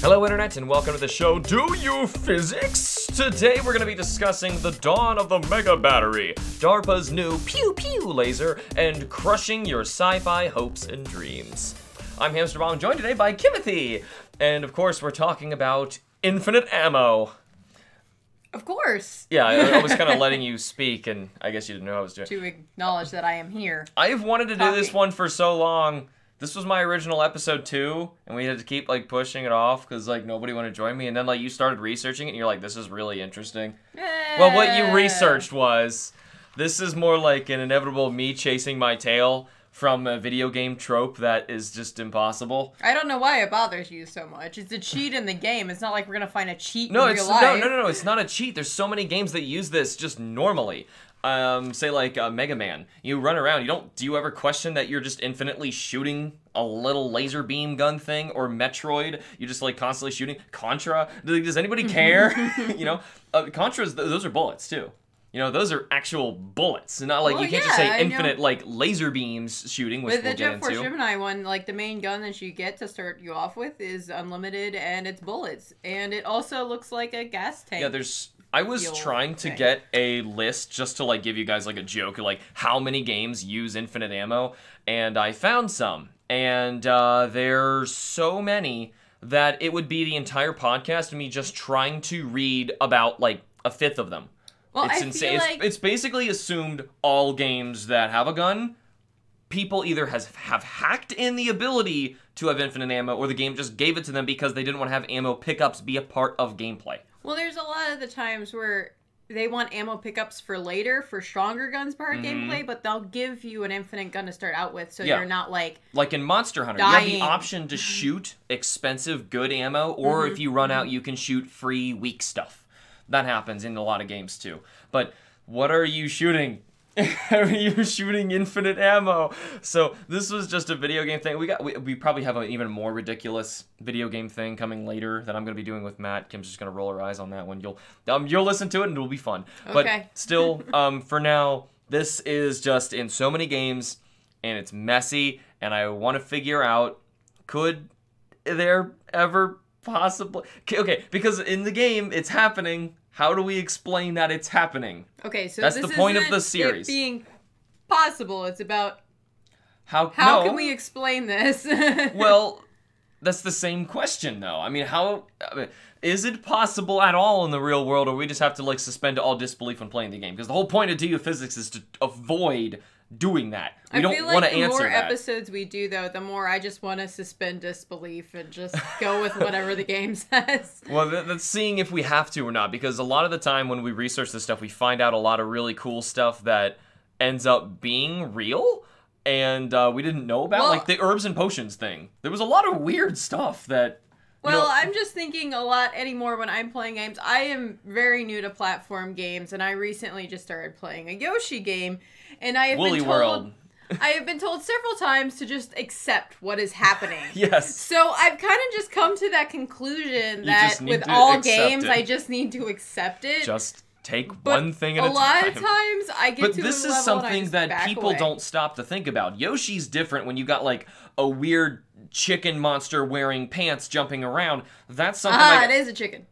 Hello Internet and welcome to the show Do You Physics? Today we're going to be discussing the dawn of the Mega Battery, DARPA's new pew pew laser, and crushing your sci-fi hopes and dreams. I'm HamsterBomb, joined today by Kimothy, and of course we're talking about infinite ammo. Of course. Yeah, I was kind of letting you speak, and I guess you didn't know what I was doing. To acknowledge that I am here. I've wanted to do this one for so long. This was my original episode 2, and we had to keep, like, pushing it off, because, like, nobody wanted to join me, and then, like, you started researching it, and you're like, this is really interesting. Well, what you researched was, this is more like an inevitable me chasing my tail from a video game trope that is just impossible. I don't know why it bothers you so much. It's a cheat in the game. It's not like we're gonna find a cheat in real life. No, it's not a cheat. There's so many games that use this just normally. Say like Mega Man. You run around, do you ever question that you're just infinitely shooting a little laser beam gun thing? Or Metroid, you're just like constantly shooting? Contra, does anybody care? Contras, those are bullets too. Those are actual bullets. Not like, you can't just say infinite, like, laser beams shooting, which we'll get into. With the Jet Force Gemini one, like, the main gun that you get to start you off with is unlimited, and it's bullets. And it also looks like a gas tank. Yeah, I was trying to get a list just to, like, give you guys, like, a joke, like, how many games use infinite ammo, and I found some. And there's so many that it would be the entire podcast of me just trying to read about, like, a fifth of them. Well, it's insane. It's basically assumed all games that have a gun, people either have hacked in the ability to have infinite ammo, or the game just gave it to them because they didn't want to have ammo pickups be a part of gameplay. Well, there's a lot of the times where they want ammo pickups for later, for stronger guns part of gameplay, but they'll give you an infinite gun to start out with, so you're not, like in Monster Hunter, dying. You have the option to shoot expensive, good ammo, or if you run out, you can shoot free, weak stuff. That happens in a lot of games, too. But what are you shooting? Are you shooting infinite ammo? So this was just a video game thing. We probably have an even more ridiculous video game thing coming later that I'm going to be doing with Matt. Kim's just going to roll her eyes on that one. You'll listen to it and it'll be fun. Okay. But still, for now, this is just in so many games, and it's messy, and I want to figure out, could there ever possibly... Okay, because in the game, it's happening. How do we explain that it's happening? Okay, so that's the point of the series. It being possible. It's about how no. can we explain this? Well, that's the same question, though. I mean, is it possible at all in the real world, or we just have to like suspend all disbelief when playing the game? Because the whole point of geophysics is to avoid doing that. We don't want to answer that. The more episodes we do, though, the more I just want to suspend disbelief and just go with whatever the game says. Well, that's seeing if we have to or not, because a lot of the time when we research this stuff, we find out a lot of really cool stuff that ends up being real, and we didn't know about, like the herbs and potions thing. There was a lot of weird stuff that... Well, I'm just thinking a lot anymore when I'm playing games. I am very new to platform games, and I recently just started playing a Yoshi game, and I have been told several times to just accept what is happening. Yes. So I've kind of just come to that conclusion that with all games, I just need to accept it. Just take one thing at a time. A lot of times I get to this is something that people don't stop to think about. Yoshi's different when you got like a weird chicken monster wearing pants jumping around. That's something it is a chicken.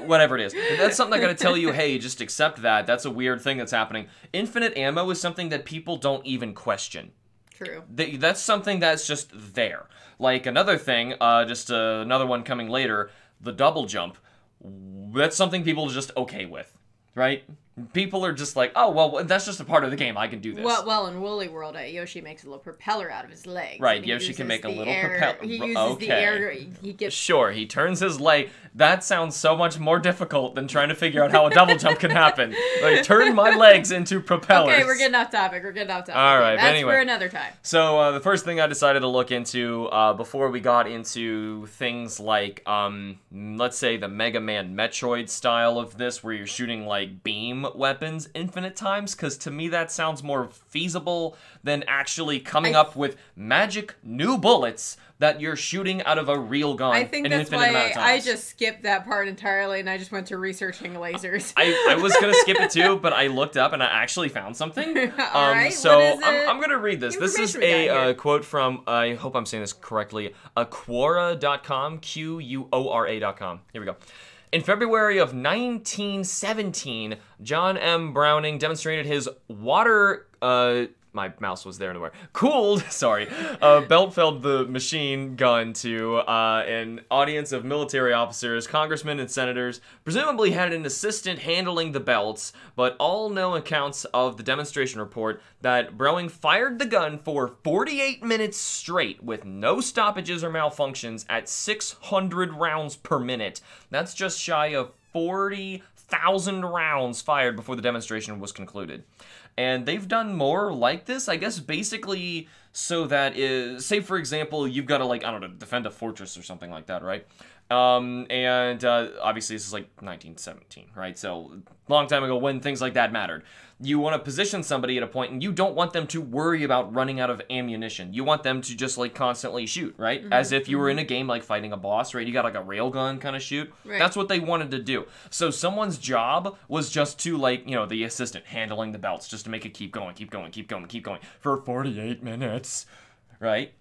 Whatever it is. That's something I gotta tell you, hey, just accept that. That's a weird thing that's happening. Infinite ammo is something that people don't even question. True. That's something that's just there. Like another thing, another one coming later, the double jump. That's something people are just okay with, right? People are just like, oh, well, that's just a part of the game. I can do this. Well, in Woolly World, Yoshi makes a little propeller out of his legs. Right, Yoshi can make a little propeller. He uses the air. He gets... Sure, he turns his leg. That sounds so much more difficult than trying to figure out how a double jump can happen. Like, turn my legs into propellers. Okay, we're getting off topic. All right, that's anyway. for another time. So, the first thing I decided to look into before we got into things like, let's say the Mega Man Metroid style of this, where you're shooting, like, beam time weapons infinite times, because to me that sounds more feasible than actually coming up with magic new bullets that you're shooting out of a real gun. I think that's why I just skipped that part entirely, and I just went to researching lasers. I was going to skip it too, but I looked up and I actually found something. All right, so I'm going to read this. This is a quote from, I hope I'm saying this correctly, Quora.com, Quora.com. Here we go. In February of 1917, John M. Browning demonstrated his water... my mouse was there nowhere. Cooled, belt-felled the machine gun to an audience of military officers, congressmen, and senators. Presumably had an assistant handling the belts, but all known accounts of the demonstration report that Browning fired the gun for 48 minutes straight with no stoppages or malfunctions at 600 rounds per minute. That's just shy of 40,000 rounds fired before the demonstration was concluded. And they've done more like this, I guess, basically so that, say, for example, you've got to, like, I don't know, defend a fortress or something like that, right? Obviously this is, like, 1917, right? So, long time ago when things like that mattered. You want to position somebody at a point, and you don't want them to worry about running out of ammunition. You want them to just, like, constantly shoot, right? Mm-hmm. As if you were in a game, like, fighting a boss, right? You got, like, a railgun kind of shoot. Right. That's what they wanted to do. So someone's job was just to, like, you know, the assistant handling the belts, just to make it keep going for 48 minutes, right?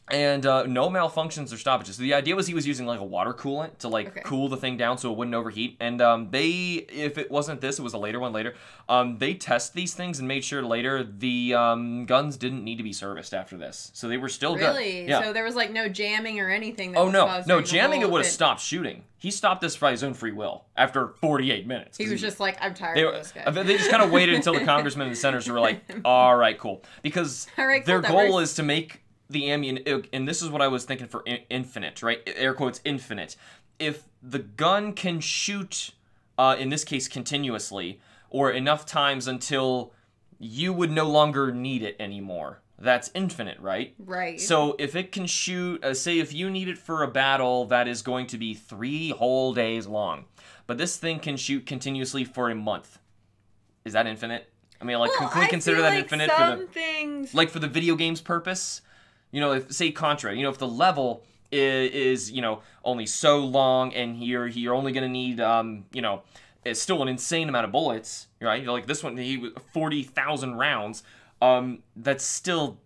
And no malfunctions or stoppages. So the idea was he was using like a water coolant to like cool the thing down so it wouldn't overheat. And if it wasn't this, it was a later one later. They test these things and made sure later the guns didn't need to be serviced after this. So they were still good. Really? Yeah. So there was like no jamming or anything that no jamming, it would have stopped shooting. He stopped this by his own free will after 48 minutes. He was just like, I'm tired of this guy. They just kind of waited until the congressmen and the senators were like, all right, cool. Because their goal is to make the ammunition, and this is what I was thinking for infinite, right? Air quotes, infinite. If the gun can shoot, in this case, continuously, or enough times until you would no longer need it anymore, that's infinite, right? Right. So if it can shoot, say if you need it for a battle that is going to be 3 whole days long, but this thing can shoot continuously for a month, is that infinite? I mean, like, can we consider that infinite for the video game's purpose? You know, if, say, Contra, you know, if the level is you know, only so long and you're only going to need, you know, it's still an insane amount of bullets, right? You know, like this one, 40,000 rounds, that's still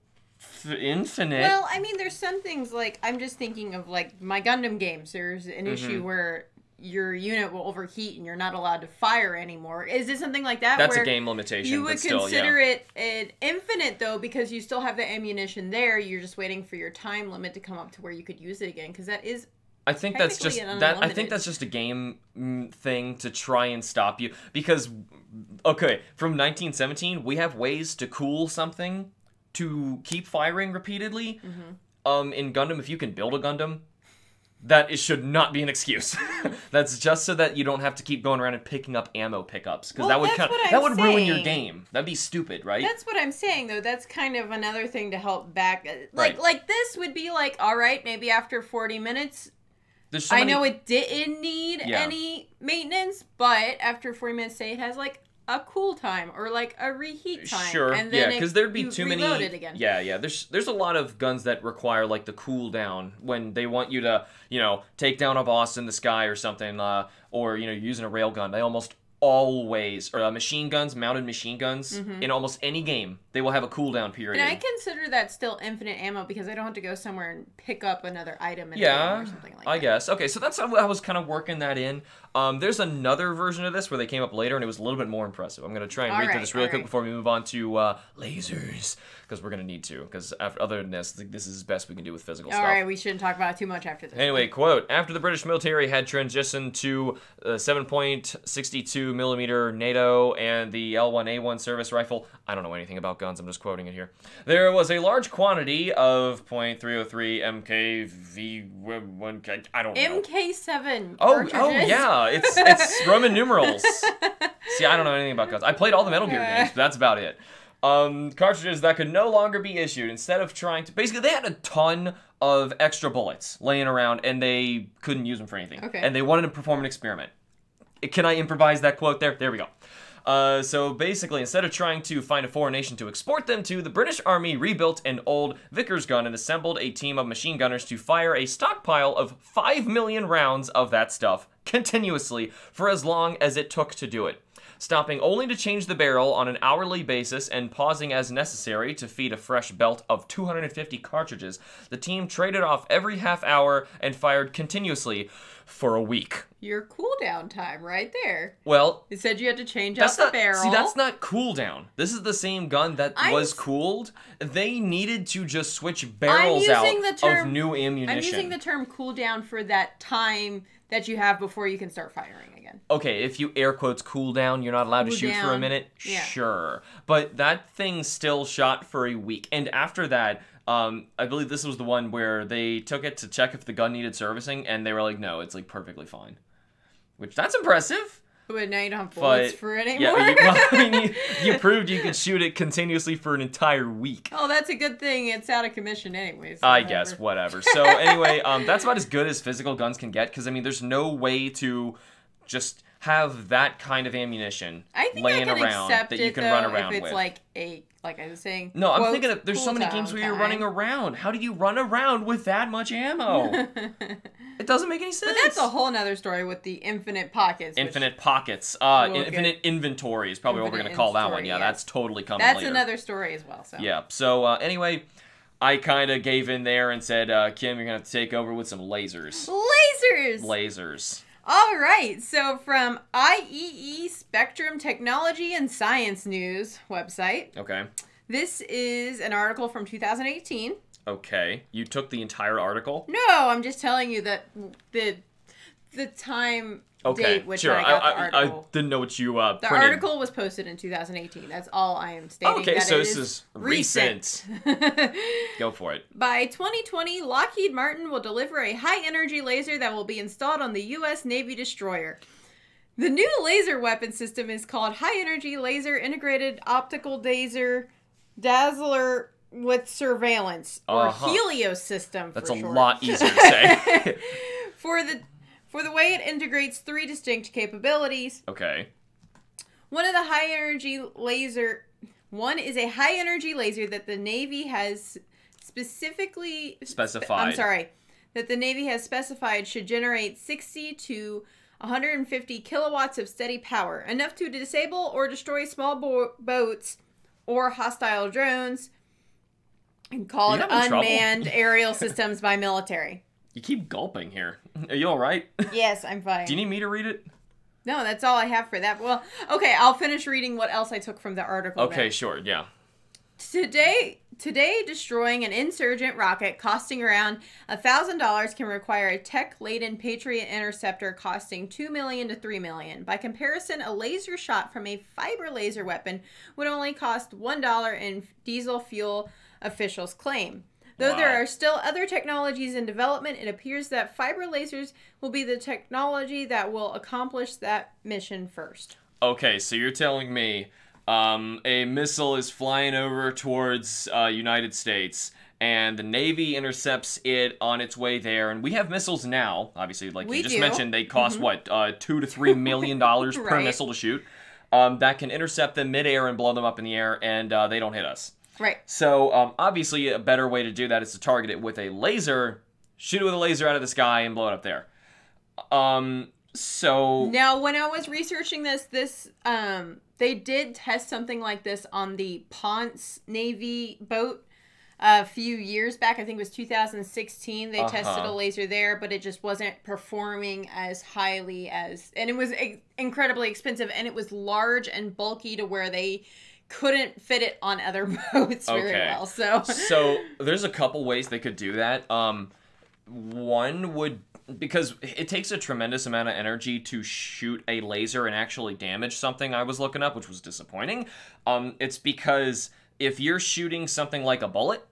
infinite. Well, I mean, there's some things, like, I'm just thinking of, like, my Gundam games. There's an issue where your unit will overheat and you're not allowed to fire anymore. Is it something like that? That's a game limitation. You would consider it an infinite, though, because you still have the ammunition there. You're just waiting for your time limit to come up to where you could use it again, because that is... I think that's just a game thing to try and stop you, because from 1917 we have ways to cool something to keep firing repeatedly. In Gundam, if you can build a Gundam, that should not be an excuse. That's just so that you don't have to keep going around and picking up ammo pickups, because that would ruin your game. That'd be stupid, right? That's what I'm saying, though. That's kind of another thing to help back. Like this would be like, all right, maybe after 40 minutes. I know it didn't need any maintenance, but after 40 minutes, say it has like a cool time or like a reheat time. Sure, and then because there'd be too many. It again. Yeah. There's a lot of guns that require like the cool down when they want you to, you know, take down a boss in the sky or something, or you know, using a railgun. They almost always, or machine guns, mounted machine guns, in almost any game, they will have a cooldown period. And I consider that still infinite ammo because I don't have to go somewhere and pick up another item in a game or something like that. I guess. Okay, so that's how I was kind of working that in. There's another version of this where they came up later and it was a little bit more impressive. I'm going to try and read through this really quick before we move on to lasers, because we're going to need to, because other than this, this is the best we can do with physical stuff. Alright, we shouldn't talk about it too much after this. Anyway, quote, after the British military had transitioned to 7.62 millimeter NATO and the L1A1 service rifle, I don't know anything about guns, I'm just quoting it here, there was a large quantity of .303 MKV1, I don't know. MK7 Oh yeah, it's Roman numerals. See, I don't know anything about guns. I played all the Metal Gear games, but that's about it. Cartridges that could no longer be issued. Instead of trying to... Basically, they had a ton of extra bullets laying around, and they couldn't use them for anything. Okay. And they wanted to perform an experiment. Can I improvise that quote there? There we go. So basically, instead of trying to find a foreign nation to export them to, the British Army rebuilt an old Vickers gun and assembled a team of machine gunners to fire a stockpile of 5 million rounds of that stuff continuously for as long as it took to do it, stopping only to change the barrel on an hourly basis and pausing as necessary to feed a fresh belt of 250 cartridges. The team traded off every half hour and fired continuously for a week. Your cooldown time right there. Well, it said you had to change out the barrel. See, that's not cooldown. This is the same gun that was cooled. They needed to just switch barrels out of new ammunition. I'm using the term cooldown for that time that you have before you can start firing again. Okay, if you air quotes cool down, you're not allowed to shoot for a minute? Yeah. Sure. But that thing still shot for a week. And after that, I believe this was the one where they took it to check if the gun needed servicing, and they were like, no, it's like perfectly fine. Which, that's impressive. But now you don't have bullets for it anymore. Yeah, you proved you could shoot it continuously for an entire week. Oh, that's a good thing. It's out of commission anyways. So I guess, whatever. So anyway, that's about as good as physical guns can get, because, I mean, there's no way to just have that kind of ammunition laying around that you can run around with. If it's like I was saying. No, I'm thinking of, there's so many games where you're running around. How do you run around with that much ammo? It doesn't make any sense. But that's a whole nother story with the infinite pockets. Infinite pockets. Infinite inventory is probably what we're going to call that one. Yeah, that's totally coming later. That's another story as well. So. Yeah, so anyway, I kind of gave in there and said, Kim, you're going to have to take over with some lasers. Lasers. All right, so from IEE Spectrum Technology and Science News website. Okay. This is an article from 2018. Okay. You took the entire article? No, I'm just telling you that the time date which I got the article. I didn't know what you The printed. article was posted in 2018. That's all I am stating. Okay, that so this is recent. Go for it. By 2020, Lockheed Martin will deliver a high-energy laser that will be installed on the U.S. Navy destroyer. The new laser weapon system is called High-Energy Laser Integrated Optical Dazzler with Surveillance, or Helios system for short. That's a lot easier to say. For the way it integrates 3 distinct capabilities. Okay. One is a high-energy laser that the Navy has specified. That the Navy has specified should generate 60 to 150 kilowatts of steady power, enough to disable or destroy small boats or hostile drones, and called unmanned aerial systems by military. You keep gulping here. Are you all right? Yes, I'm fine. Do you need me to read it? No, that's all I have for that. Well, okay, I'll finish reading what else I took from the article. Okay, then. Sure, yeah. Today, destroying an insurgent rocket costing around $1,000 can require a tech-laden Patriot interceptor costing $2 million to $3 million. By comparison, a laser shot from a fiber laser weapon would only cost $1 in diesel fuel, officials claim. Though there are still other technologies in development, it appears that fiber lasers will be the technology that will accomplish that mission first. Okay, so you're telling me a missile is flying over towards United States, and the Navy intercepts it on its way there, and we have missiles now, obviously, like you just mentioned, they cost, $2 to $3 million per missile to shoot, that can intercept them midair and blow them up in the air, and they don't hit us. Right. So, obviously, a better way to do that is to target it with a laser, shoot it with a laser out of the sky, and blow it up there. So... Now, when I was researching this, they did test something like this on the Ponce Navy boat a few years back. I think it was 2016. They tested a laser there, but it just wasn't performing as highly as... And it was incredibly expensive, and it was large and bulky to where they... couldn't fit it on other boats very well. So there's a couple ways they could do that. One would, because it takes a tremendous amount of energy to shoot a laser and actually damage something, I was looking up, which was disappointing. It's because if you're shooting something like a bullet,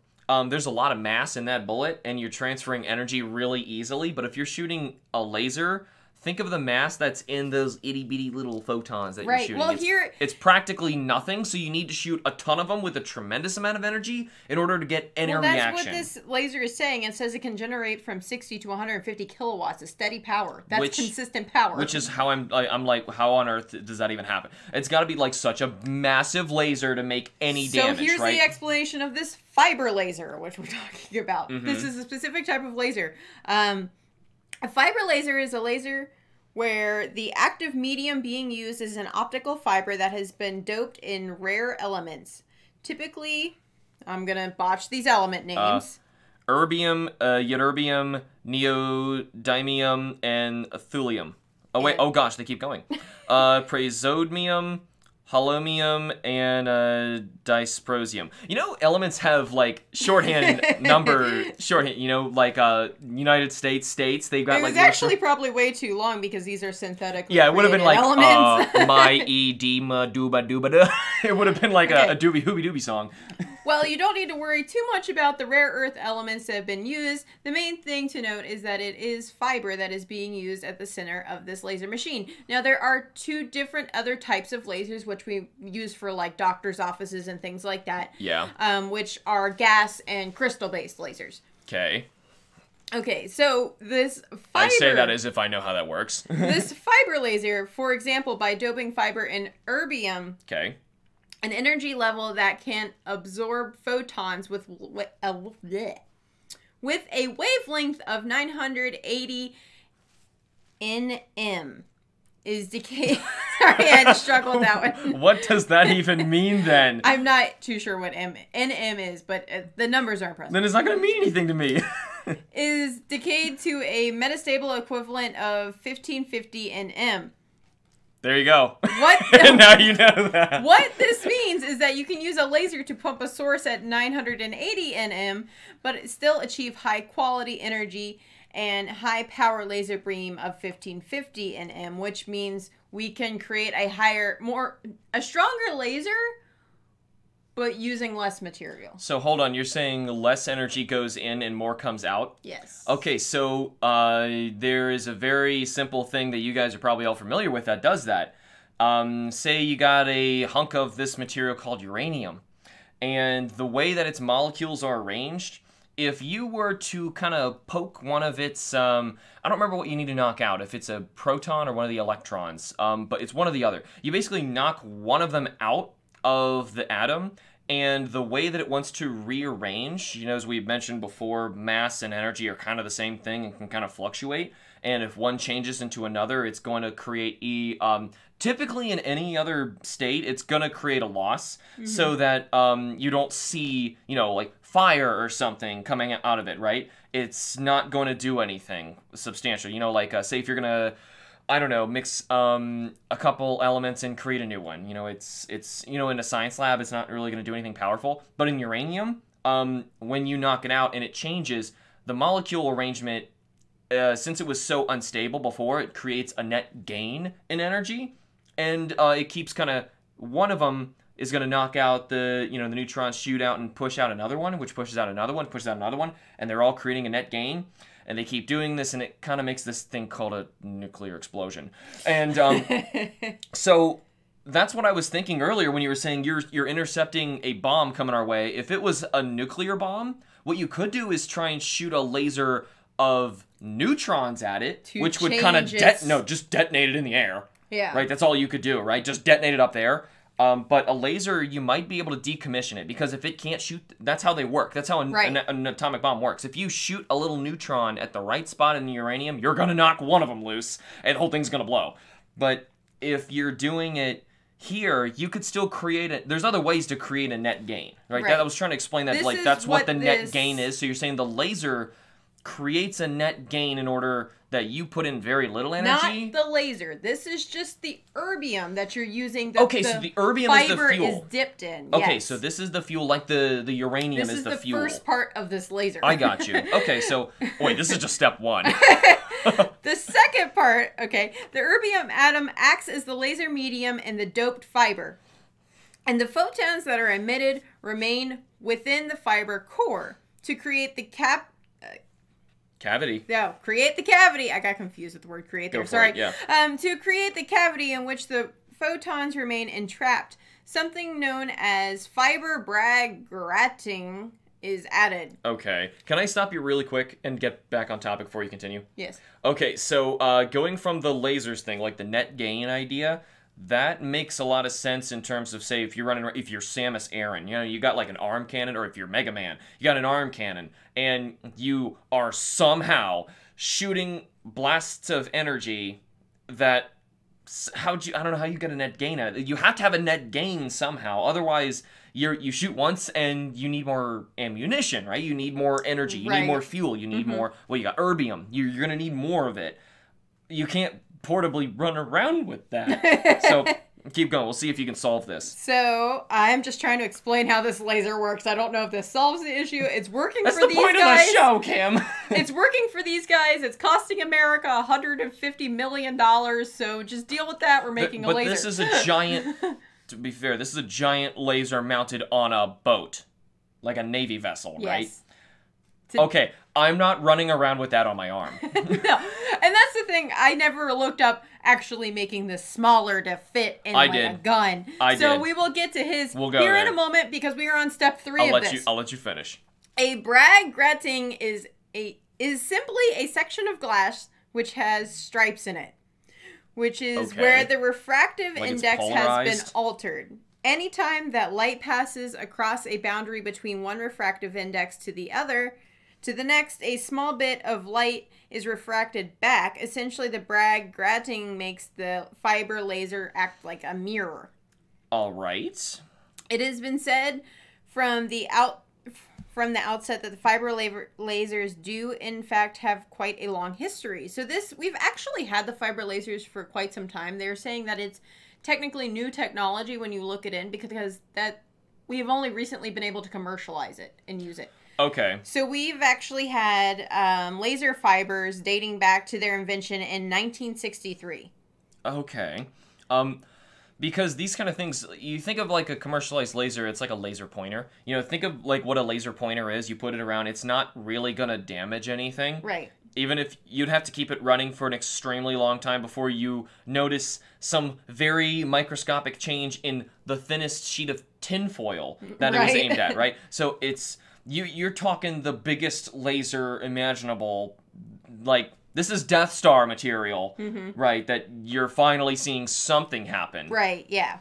there's a lot of mass in that bullet and you're transferring energy really easily. But if you're shooting a laser, think of the mass that's in those itty-bitty little photons that you're shooting. Well, it's practically nothing, so you need to shoot a ton of them with a tremendous amount of energy in order to get any reaction. That's what this laser is saying. It says it can generate from 60 to 150 kilowatts of steady power. That's consistent power. Which is how I'm like, how on earth does that even happen? It's got to be like such a massive laser to make any damage, So here's the explanation of this fiber laser, which we're talking about. Mm-hmm. This is a specific type of laser. A fiber laser is a laser where the active medium being used is an optical fiber that has been doped in rare elements. Typically, I'm going to botch these element names. Erbium, ytterbium, neodymium, and thulium. Oh, wait. Oh, gosh. They keep going. Praseodymium, holmium, and dysprosium. You know, elements have, like, shorthand you know, like, United States, they've got, like... It was actually probably way too long because these are synthetic. Yeah, it would have been like, elements. my edema dooba dooba da. It would have been like a doobie hoobie doobie song. Well, you don't need to worry too much about the rare earth elements that have been used. The main thing to note is that it is fiber that is being used at the center of this laser machine. Now, there are two different other types of lasers, which we use for, like, doctors' offices and things like that. Yeah. Which are gas and crystal-based lasers. Okay, so this fiber... I say that as if I know how that works. This fiber laser, for example, by doping fiber in erbium... Okay. An energy level that can absorb photons with a wavelength of 980 nm is decayed. Sorry, I had to struggle with that one. What does that even mean then? I'm not too sure what nm is, but the numbers aren't present. Then it's not going to mean anything to me. Is decayed to a metastable equivalent of 1550 nm. There you go. What? Now you know that. What this means is that you can use a laser to pump a source at 980 nm, but still achieve high quality energy and high power laser beam of 1550 nm, which means we can create a stronger laser, but using less material. So hold on, you're saying less energy goes in and more comes out? Yes. Okay, so there is a very simple thing that you guys are probably all familiar with that does that. Say you got a hunk of this material called uranium, and the way that its molecules are arranged, if you were to kind of poke one of its, I don't remember what you need to knock out, if it's a proton or one of the electrons, but it's one or the other. You basically knock one of them out of the atom, and the way that it wants to rearrange, you know, as we mentioned before, mass and energy are kind of the same thing and can kind of fluctuate, and if one changes into another, it's going to create typically in any other state, it's going to create a loss, so that you don't see, you know, like fire or something coming out of it, right? It's not going to do anything substantial. You know, like, say if you're going to, I don't know, mix a couple elements and create a new one. You know, it's you know, in a science lab, it's not really going to do anything powerful. But in uranium, when you knock it out and it changes, the molecule arrangement, since it was so unstable before, it creates a net gain in energy. And it keeps kind of, one of them is going to knock out the, you know, the neutrons shoot out and push out another one, which pushes out another one, pushes out another one, and they're all creating a net gain. And they keep doing this, and it kind of makes this thing called a nuclear explosion. And so that's what I was thinking earlier when you were saying you're intercepting a bomb coming our way. If it was a nuclear bomb, what you could do is try and shoot a laser of neutrons at it, which would kind of just detonate it in the air. Yeah. Right? That's all you could do, right? Just detonate it up there. But a laser, you might be able to decommission it, because if it can't shoot, that's how they work. That's how an atomic bomb works. If you shoot a little neutron at the right spot in the uranium, you're going to knock one of them loose, and the whole thing's going to blow. But if you're doing it here, you could still create it. There's other ways to create a net gain, right? I was trying to explain that, that's what the net gain is. So you're saying the laser creates a net gain in order that you put in very little energy. Not the laser. This is just the erbium that you're using. Okay, so the erbium is the fuel. Fiber is dipped in. Okay, yes. so this is the fuel, like the uranium is the fuel. This is the first part of this laser. I got you. Okay, so wait, this is just step one. The second part, okay, the erbium atom acts as the laser medium in the doped fiber, and the photons that are emitted remain within the fiber core to create the Cavity. No, create the cavity. I got confused with the word create there. Sorry. Yeah. To create the cavity in which the photons remain entrapped, something known as fiber Bragg grating is added. Okay. Can I stop you really quick and get back on topic before you continue? Yes. Okay, so going from the lasers thing, like the net gain idea, that makes a lot of sense in terms of, say, if you're Samus Aran, you got like an arm cannon, or if you're Mega Man, you got an arm cannon, and you are somehow shooting blasts of energy that, I don't know how you get a net gain out of it. You have to have a net gain somehow, otherwise you shoot once and you need more ammunition, right? You need more energy, you need more fuel, you need more, well, you got erbium, you're gonna need more of it. You can't portably run around with that. So keep going. We'll see if you can solve this. So I'm just trying to explain how this laser works. I don't know if this solves the issue. It's working That's for the these point guys. of the show, Cam. It's working for these guys. It's costing America $150 million. So just deal with that. We're making a laser. But this is a giant, to be fair, this is a giant laser mounted on a boat. Like a Navy vessel, right? Okay, I'm not running around with that on my arm. No, and that's the thing. I never looked up actually making this smaller to fit in a gun. So we will get to his here in a moment because we are on step 3 of this. I'll let you finish. A Bragg grating is simply a section of glass which has stripes in it, which is where the refractive index has been altered. Anytime that light passes across a boundary between one refractive index to the other, to the next, a small bit of light is refracted back. Essentially, the Bragg grating makes the fiber laser act like a mirror. All right. It has been said from the outset that the fiber lasers do, in fact, have quite a long history. So we've actually had the fiber lasers for quite some time. They're saying that it's technically new technology when you look it in because that we have only recently been able to commercialize it and use it. Okay. So we've actually had laser fibers dating back to their invention in 1963. Okay. Because these kind of things, you think of like a commercialized laser, it's like a laser pointer. Think of like what a laser pointer is. You put it around, it's not really going to damage anything. Right. Even if you'd have to keep it running for an extremely long time before you notice some very microscopic change in the thinnest sheet of tinfoil that it was aimed at, right? So it's... You're talking the biggest laser imaginable, like, this is Death Star material, right, that you're finally seeing something happen. Right, yeah.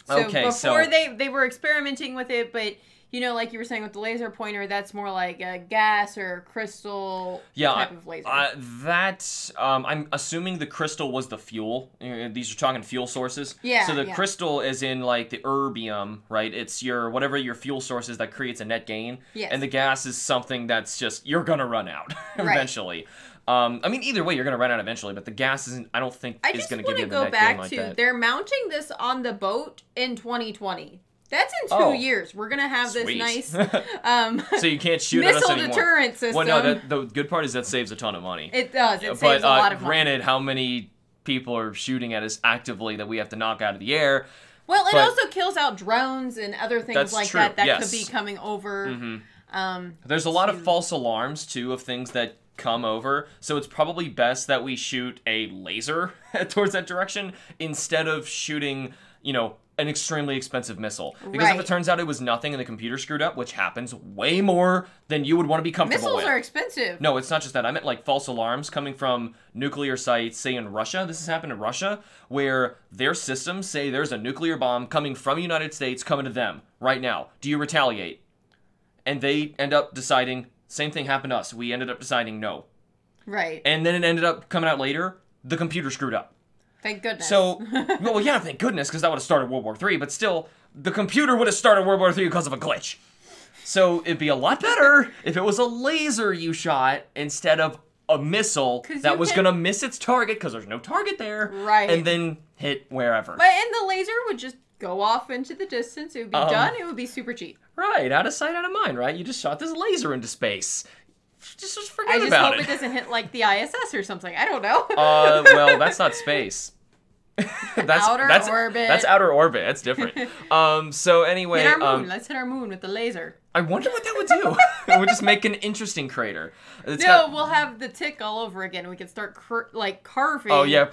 So before they were experimenting with it, but, like you were saying with the laser pointer, that's more like a gas or crystal type of laser. I'm assuming the crystal was the fuel. These are talking fuel sources. Yeah. So the crystal is in like the erbium, right? It's whatever your fuel source is that creates a net gain. Yes. And the gas is something that's just, you're going to run out eventually. Either way, you're going to run out eventually, but the gas isn't, I don't think is going to give you the net gain like that. They're mounting this on the boat in 2020. That's in 2 years. We're going to have this nice so you can't shoot at us anymore. Missile deterrent system. Well, no, the good part is that saves a ton of money. It does. It saves a lot of money. Granted, how many people are shooting at us actively that we have to knock out of the air? Well, it also kills out drones and other things like that could be coming over. Mm-hmm. There's a lot of false alarms, too, of things that come over, so it's probably best that we shoot a laser towards that direction instead of shooting, an extremely expensive missile. Because if it turns out it was nothing and the computer screwed up, which happens way more than you would want to be comfortable with. Missiles are expensive. No, it's not just that. I meant like false alarms coming from nuclear sites, say in Russia. This has happened in Russia, where their systems say there's a nuclear bomb coming from the United States coming to them right now. Do you retaliate? And they end up deciding, same thing happened to us. We ended up deciding no. Right. And then it ended up coming out later, the computer screwed up. Thank goodness. So, well, yeah, thank goodness, because that would have started World War III, but still, the computer would have started World War III because of a glitch. So, it'd be a lot better if it was a laser you shot instead of a missile that was going to miss its target, because there's no target there, and then hit wherever. And the laser would just go off into the distance, it would be done, it would be super cheap. Right, out of sight, out of mind, right? You just shot this laser into space. Just forget about it. I just hope it doesn't hit, like, the ISS or something. I don't know. Well, that's not space. that's outer orbit. That's outer orbit. That's different. So anyway, hit our moon. Let's hit our moon with the laser. I wonder what that would do. It would just make an interesting crater. We'll have the tick all over again. We could start carving. Oh yeah,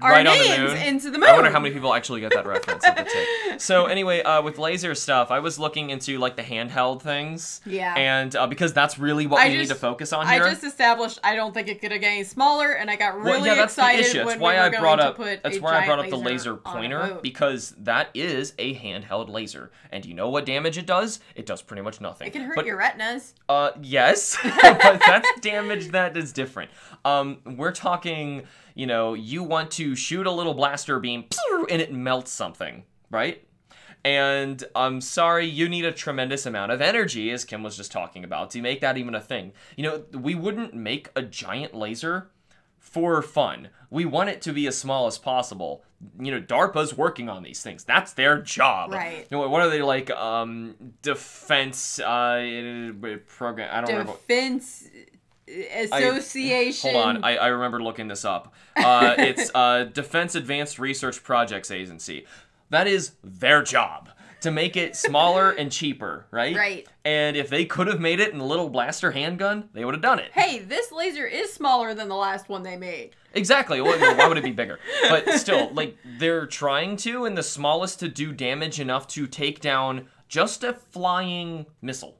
our right on names the moon. Into the moon. I wonder how many people actually get that reference of the tick. So anyway, with laser stuff, I was looking into like the handheld things. Yeah. And because that's really what we need to focus on here. I just established I don't think it could get any smaller, and I got really excited when that's why I brought up the laser laser pointer, because that is a handheld laser. And you know what damage it does? It does pretty much nothing. It can hurt your retinas. Yes, but that's damage that is different. We're talking, you want to shoot a little blaster beam and it melts something, right? And I'm sorry, you need a tremendous amount of energy, as Kim was just talking about, to make that even a thing. We wouldn't make a giant laser for fun. We want it to be as small as possible. DARPA's working on these things. That's their job. Right. What are they like? Defense program. I don't remember. Defense Association. Hold on, I remember looking this up. It's Defense Advanced Research Projects Agency. That is their job, to make it smaller and cheaper, right? Right. And if they could have made it in a little blaster handgun, they would have done it. Hey, this laser is smaller than the last one they made. Exactly. Well, why would it be bigger? But still, they're trying to, and the smallest to do damage enough to take down just a flying missile.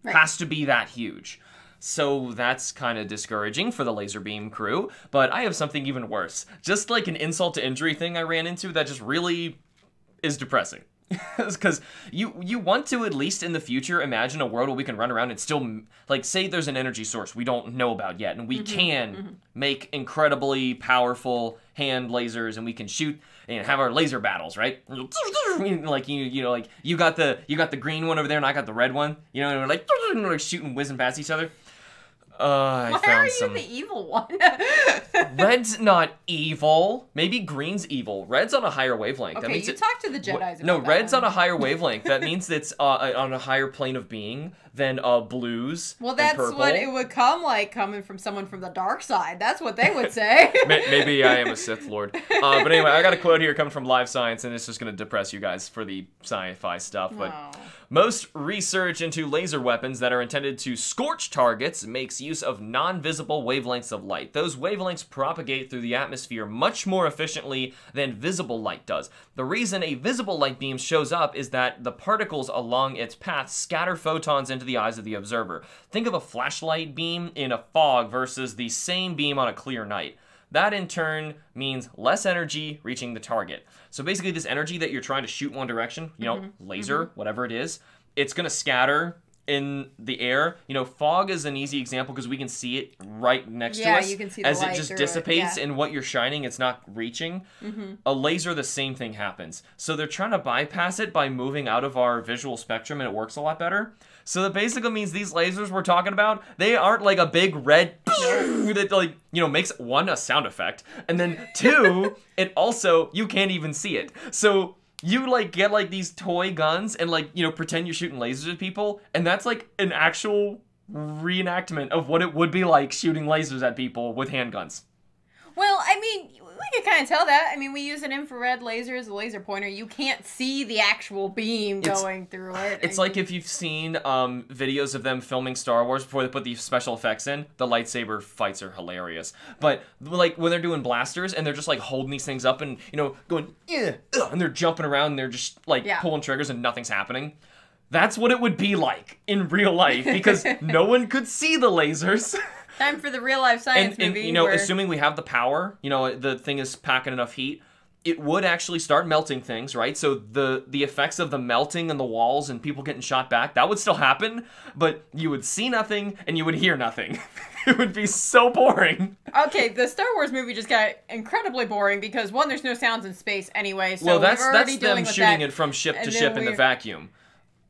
Right. Has to be that huge. So that's kind of discouraging for the laser beam crew. But I have something even worse. Just like an insult to injury thing I ran into that just really is depressing. Because you want to, at least in the future, imagine a world where we can run around and still, say there's an energy source we don't know about yet, and we can make incredibly powerful hand lasers, and we can shoot and have our laser battles, right? You got the green one over there, and I got the red one, and we're like shooting, whizzing past each other. Why are you the evil one? Red's not evil. Maybe green's evil. Red's on a higher wavelength. Okay, that means talk to the Jedis about No, that red's one. on a higher wavelength. That means it's on a higher plane of being than blues. Well, that's and purple. what it would come like coming from someone from the dark side. That's what they would say. Maybe I am a Sith Lord. But anyway, I got a quote here coming from Live Science, and it's just going to depress you guys for the sci-fi stuff. But most research into laser weapons that are intended to scorch targets makes use of non-visible wavelengths of light. Those wavelengths propagate through the atmosphere much more efficiently than visible light does. The reason a visible light beam shows up is that the particles along its path scatter photons into the eyes of the observer. Think of a flashlight beam in a fog versus the same beam on a clear night. That in turn means less energy reaching the target. So basically this energy that you're trying to shoot one direction, laser, whatever it is, it's going to scatter in the air. Fog is an easy example because we can see it right next to us. You can see the as light it just dissipates, and what you're shining, it's not reaching. A laser, the same thing happens. So they're trying to bypass it by moving out of our visual spectrum, and it works a lot better. So that basically means these lasers we're talking about, they aren't like a big red that makes one, a sound effect, and then two, it also, you can't even see it. So you get these toy guns and pretend you're shooting lasers at people, and that's an actual reenactment of what it would be like shooting lasers at people with handguns. Well, I mean, we can kind of tell that. I mean, we use an infrared laser as a laser pointer. You can't see the actual beam going through it. It's like if you've seen videos of them filming Star Wars before they put the special effects in, the lightsaber fights are hilarious. But when they're doing blasters and they're just holding these things up and going and they're jumping around and they're just pulling triggers and nothing's happening. That's what it would be like in real life because no one could see the lasers. Time for the real life science movie. And assuming we have the power, the thing is packing enough heat, it would actually start melting things, right? So the effects of the melting in the walls and people getting shot back, that would still happen, but you would see nothing and you would hear nothing. It would be so boring. Okay, the Star Wars movie just got incredibly boring because, one, there's no sounds in space anyway, so well, that's we're already them with shooting that. it from ship to ship in the vacuum.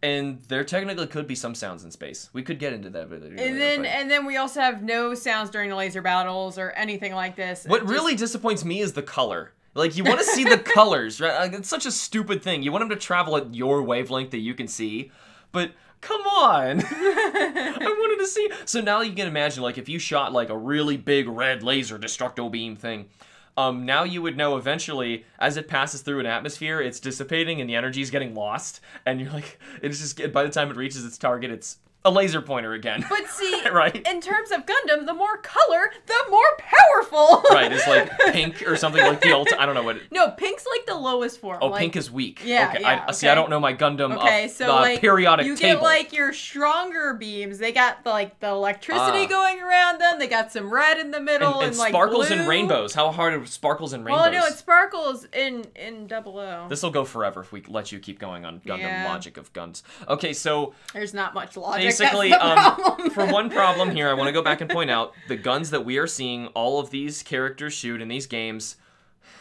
And there technically could be some sounds in space. We could get into that later. And then we also have no sounds during the laser battles or anything like this. What really disappoints me is the color. You want to see the colors, right? It's such a stupid thing. You want them to travel at your wavelength that you can see, but come on. I wanted to see. So now you can imagine, if you shot a really big red laser destructo beam thing, now you would know eventually, as it passes through an atmosphere, it's dissipating and the energy is getting lost, and you're like, it's just, by the time it reaches its target, it's a laser pointer again. But see, right? In terms of Gundam, the more color, the more powerful. Right, it's like pink or something like the ult. I don't know what. No, pink's like the lowest form. Oh, pink is weak. Yeah, okay. yeah. See, I don't know my Gundam so periodic you table. get like your stronger beams. They got the electricity going around them. They got some red in the middle and like sparkles blue. and rainbows. How hard are sparkles and rainbows? Well, no, it sparkles in 00. This will go forever if we let you keep going on Gundam logic of guns. Okay, so there's not much logic. Basically, that's the problem. For one problem here, I want to go back and point out the guns that we are seeing all of these characters shoot in these games,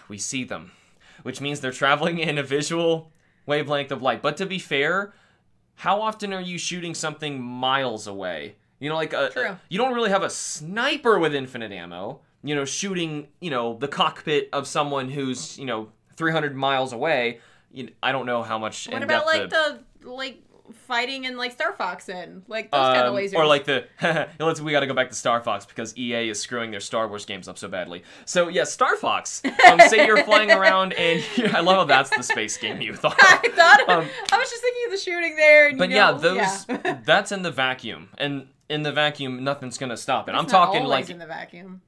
we see them, which means they're traveling in a visual wavelength of light. But to be fair, how often are you shooting something miles away? You know, like you don't really have a sniper with infinite ammo, you know, shooting, you know, the cockpit of someone who's, you know, 300 miles away. I don't know how much. What about fighting in like Star Fox and like those kind of lasers? Or like we gotta go back to Star Fox because EA is screwing their Star Wars games up so badly. So yeah, Star Fox. Say you're flying around and I love how that's the space game you thought. I was just thinking of the shooting there. And that's in the vacuum, and in the vacuum nothing's gonna stop it. It's I'm talking always like in the vacuum.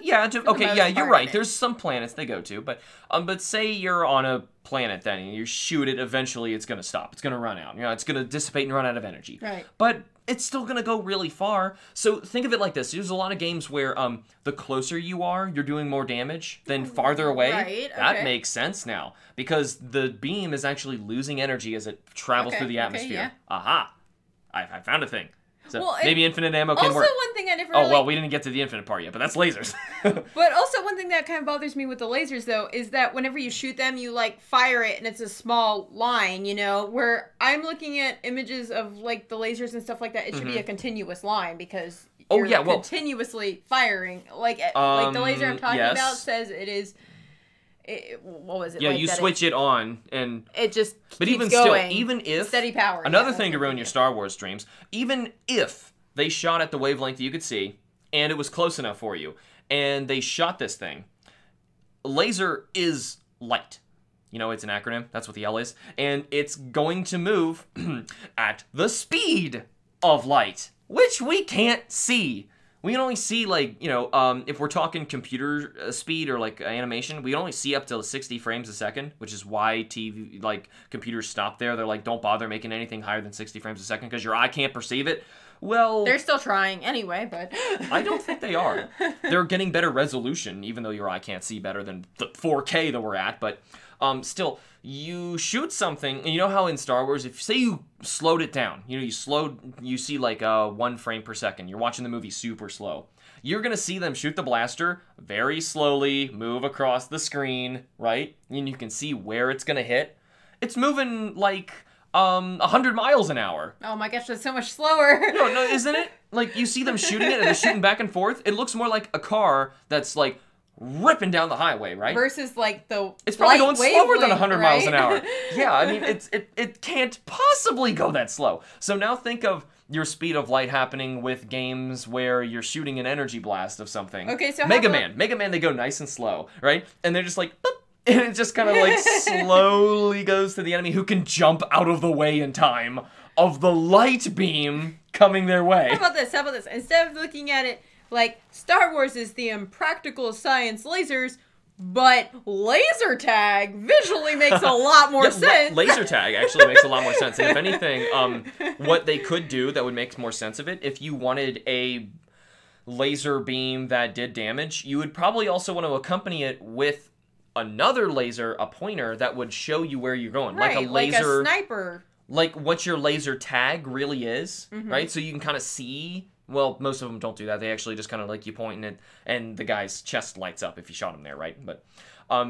You're right. There's some planets they go to, but say you're on a planet then and you shoot it, eventually it's gonna stop. It's gonna run out. You know, it's gonna dissipate and run out of energy. Right. But it's still gonna go really far. So think of it like this. There's a lot of games where the closer you are, you're doing more damage than farther away. Right. That makes sense now because the beam is actually losing energy as it travels through the atmosphere. Yeah. Aha! I found a thing. So well, maybe infinite ammo can work. Also, one thing I never really... Oh, well, we didn't get to the infinite part yet, but that's lasers. But also, one thing that kind of bothers me with the lasers, though, is that whenever you shoot them, you, like, fire it, and it's a small line, you know? Where I'm looking at images of, like, the lasers and stuff like that, it should be a continuous line, because you're continuously firing. Like the laser I'm talking about says it is... what was it? Yeah, you switch it on, and it just but keeps even going. Still, even if steady power. Another thing to ruin your Star Wars dreams. Even if they shot at the wavelength that you could see, and it was close enough for you, and they shot this thing, laser is light. You know, it's an acronym. That's what the L is, and it's going to move at the speed of light, which we can't see. We can only see, like, you know, if we're talking computer speed or, like, animation, we can only see up to 60 frames a second, which is why TV, like, computers stop there. They're like, don't bother making anything higher than 60 frames a second because your eye can't perceive it. Well... They're still trying anyway, but... I don't think they are. They're getting better resolution, even though your eye can't see better than the 4K that we're at, but... still, you shoot something, and you know how in Star Wars, if say you slowed it down, you know, you see like 1 frame per second, you're watching the movie super slow, you're gonna see them shoot the blaster very slowly, move across the screen, right? And you can see where it's gonna hit. It's moving like 100 miles an hour. Oh my gosh, that's so much slower. No, isn't it? Like, you see them shooting it, and they're shooting back and forth. It looks more like a car that's like ripping down the highway, right? Versus like it's probably going slower than 100 right? miles an hour. Yeah, I mean it can't possibly go that slow. So now think of your speed of light happening with games where you're shooting an energy blast of something. Okay, so Mega Man, they go nice and slow, right? And they're just like boop, and it just kind of like slowly goes to the enemy who can jump out of the way in time of the light beam coming their way. How about this? Instead of looking at it like Star Wars is the impractical science lasers, but laser tag visually makes a lot more sense. Laser tag actually makes a lot more sense. And if anything, what they could do that would make more sense of it, if you wanted a laser beam that did damage, you would probably also want to accompany it with another laser, a pointer, that would show you where you're going. Right, like a laser... like a sniper. Like what your laser tag really is, right? So you can kind of see... Well, most of them don't do that. They actually just kind of like you pointing it, and the guy's chest lights up if you shot him there, right? But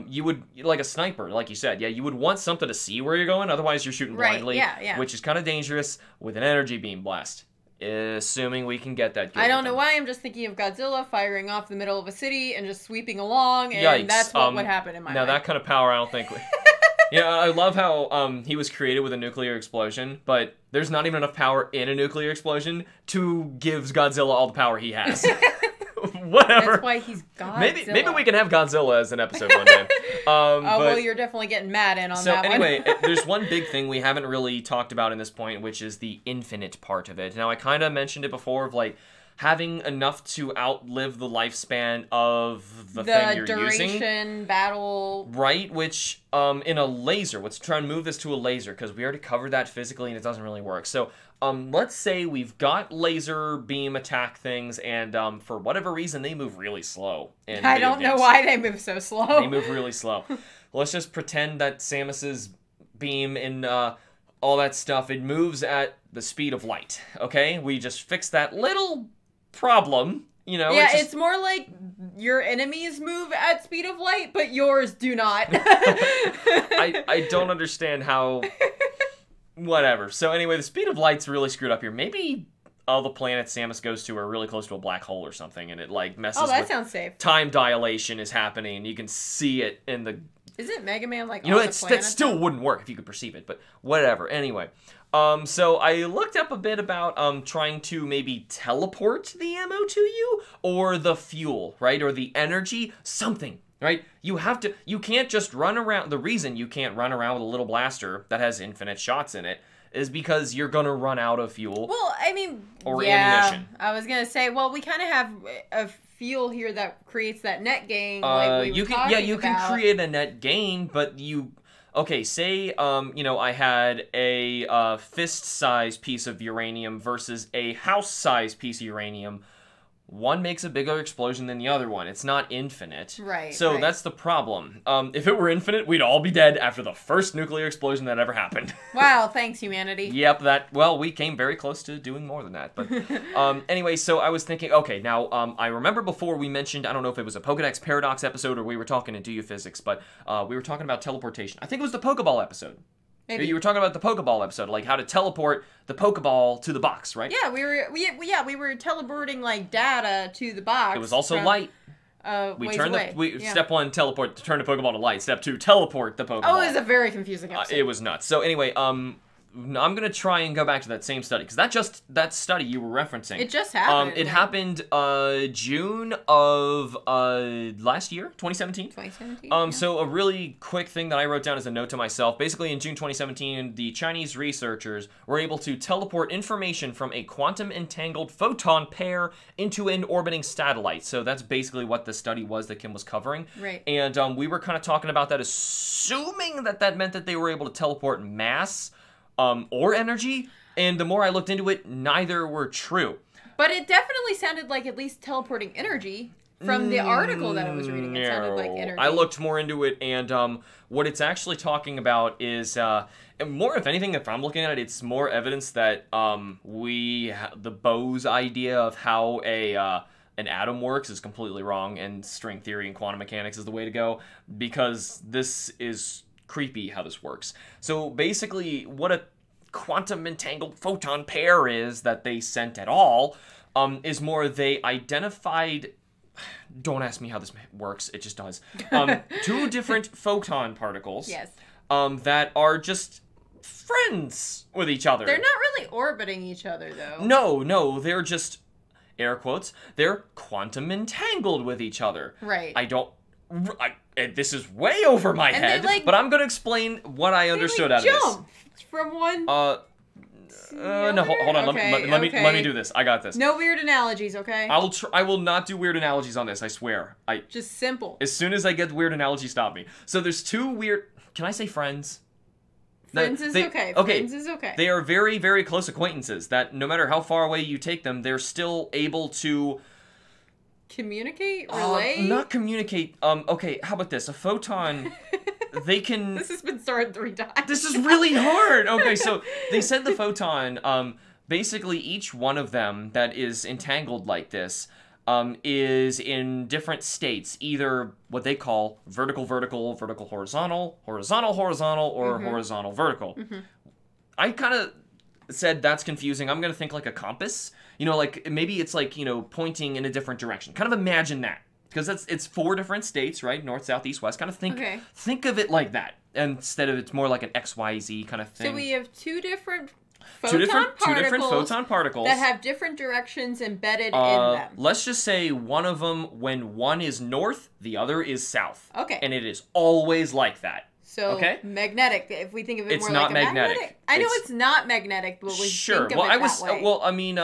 you would, like a sniper, like you said, yeah, you would want something to see where you're going. Otherwise, you're shooting blindly, which is kind of dangerous with an energy beam blast. Assuming we can get that. I don't know why. I'm just thinking of Godzilla firing off the middle of a city and just sweeping along, and Yikes. That's what would happen in my Now, mind. that kind of power, I don't think... Yeah, I love how he was created with a nuclear explosion, but there's not even enough power in a nuclear explosion to give Godzilla all the power he has. Whatever. That's why he's Godzilla. Maybe we can have Godzilla as an episode one day. Well, you're definitely getting mad in on that one. So anyway, there's one big thing we haven't really talked about in this point, which is the infinite part of it. Now, I kind of mentioned it before of like having enough to outlive the lifespan of the thing you're using. The duration, battle. Right, which in a laser, let's try and move this to a laser, because we already covered that physically and it doesn't really work. So let's say we've got laser beam attack things, and for whatever reason, they move really slow. I don't know why they move so slow. They move really slow. Let's just pretend that Samus's beam and all that stuff, it moves at the speed of light, okay? We just fix that little problem, you know. Yeah, it's more like your enemies move at speed of light, but yours do not. I don't understand how... Whatever. So anyway, the speed of light's really screwed up here. Maybe all the planets Samus goes to are really close to a black hole or something, and it like messes with... Oh, that sounds safe. Time dilation is happening, and you can see it in the... Isn't Mega Man like You know, that still wouldn't work if you could perceive it, but whatever. Anyway, so I looked up a bit about trying to maybe teleport the ammo to you, or the fuel, right? Or the energy, something, right? You can't just run around. The reason you can't run around with a little blaster that has infinite shots in it is because you're gonna run out of fuel. Well, I mean, or ammunition. I was gonna say, well, we kind of have a fuel here that creates that net gain. Like you can create a net gain, but okay, say you know, I had a fist-sized piece of uranium versus a house-sized piece of uranium. One makes a bigger explosion than the other one. It's not infinite. Right. So that's the problem. If it were infinite, we'd all be dead after the first nuclear explosion that ever happened. Wow, thanks, humanity. Yep, well, we came very close to doing more than that. But anyway, so I was thinking, okay, now, I remember before we mentioned, I don't know if it was a Pokedex Paradox episode or we were talking in Do You Physics, but we were talking about teleportation. I think it was the Pokeball episode. Maybe. You were talking about the Pokeball episode, like how to teleport the Pokeball to the box, right? Yeah, we were teleporting like data to the box. It was also light. Step 1, teleport to turn the Pokeball to light. Step 2, teleport the Pokeball. Oh, it was a very confusing episode. It was nuts. So anyway, I'm gonna try and go back to that same study, because that study you were referencing. It just happened. It happened June of last year, 2017. 2017. Yeah. So a really quick thing that I wrote down as a note to myself. Basically, in June 2017, the Chinese researchers were able to teleport information from a quantum entangled photon pair into an orbiting satellite. So that's basically what the study was that Kim was covering. Right. And we were kind of talking about that, assuming that meant that they were able to teleport mass. Or energy, and the more I looked into it, neither were true. But it definitely sounded like at least teleporting energy. From the article that I was reading, it sounded like energy. I looked more into it, and what it's actually talking about is, more if anything, if I'm looking at it, it's more evidence that the Bose idea of how an atom works is completely wrong, and string theory and quantum mechanics is the way to go, because this is creepy how this works. So basically, what a quantum entangled photon pair is that they sent at all is more they identified... Don't ask me how this works, it just does. 2 different photon particles. Yes. That are just friends with each other. They're not really orbiting each other, though. No, they're just, air quotes, they're quantum entangled with each other. Right. This is way over my head, but I'm going to explain what I understood out of this. From one no, hold on. Okay, let me do this. I got this. No weird analogies, okay? I will not do weird analogies on this, I swear. Just simple. As soon as I get the weird analogy, stop me. So there's 2 weird... Can I say friends? Friends is okay. Friends is okay. They are very, very close acquaintances that no matter how far away you take them, they're still able to... Communicate? Relay? Not communicate. Okay, how about this? A photon... They can... This has been started 3 times. This is really hard! Okay, so they said the photon, basically each one of them that is entangled like this is in different states, either what they call vertical, horizontal, or horizontal, vertical. I kind of said that's confusing. I'm going to think like a compass. You know, like maybe it's like, you know, pointing in a different direction. Kind of imagine that. Because it's 4 different states, right? North, south, east, west. Kind of think of it like that. Instead of it's more like an XYZ kind of thing. So we have 2 different Two different photon particles that have different directions embedded in them. Let's just say one of them, when one is north, the other is south. Okay. And it is always like that. So, magnetic, if we think of it more like a magnetic. I know it's not magnetic, but we think of it that way. Well, I mean,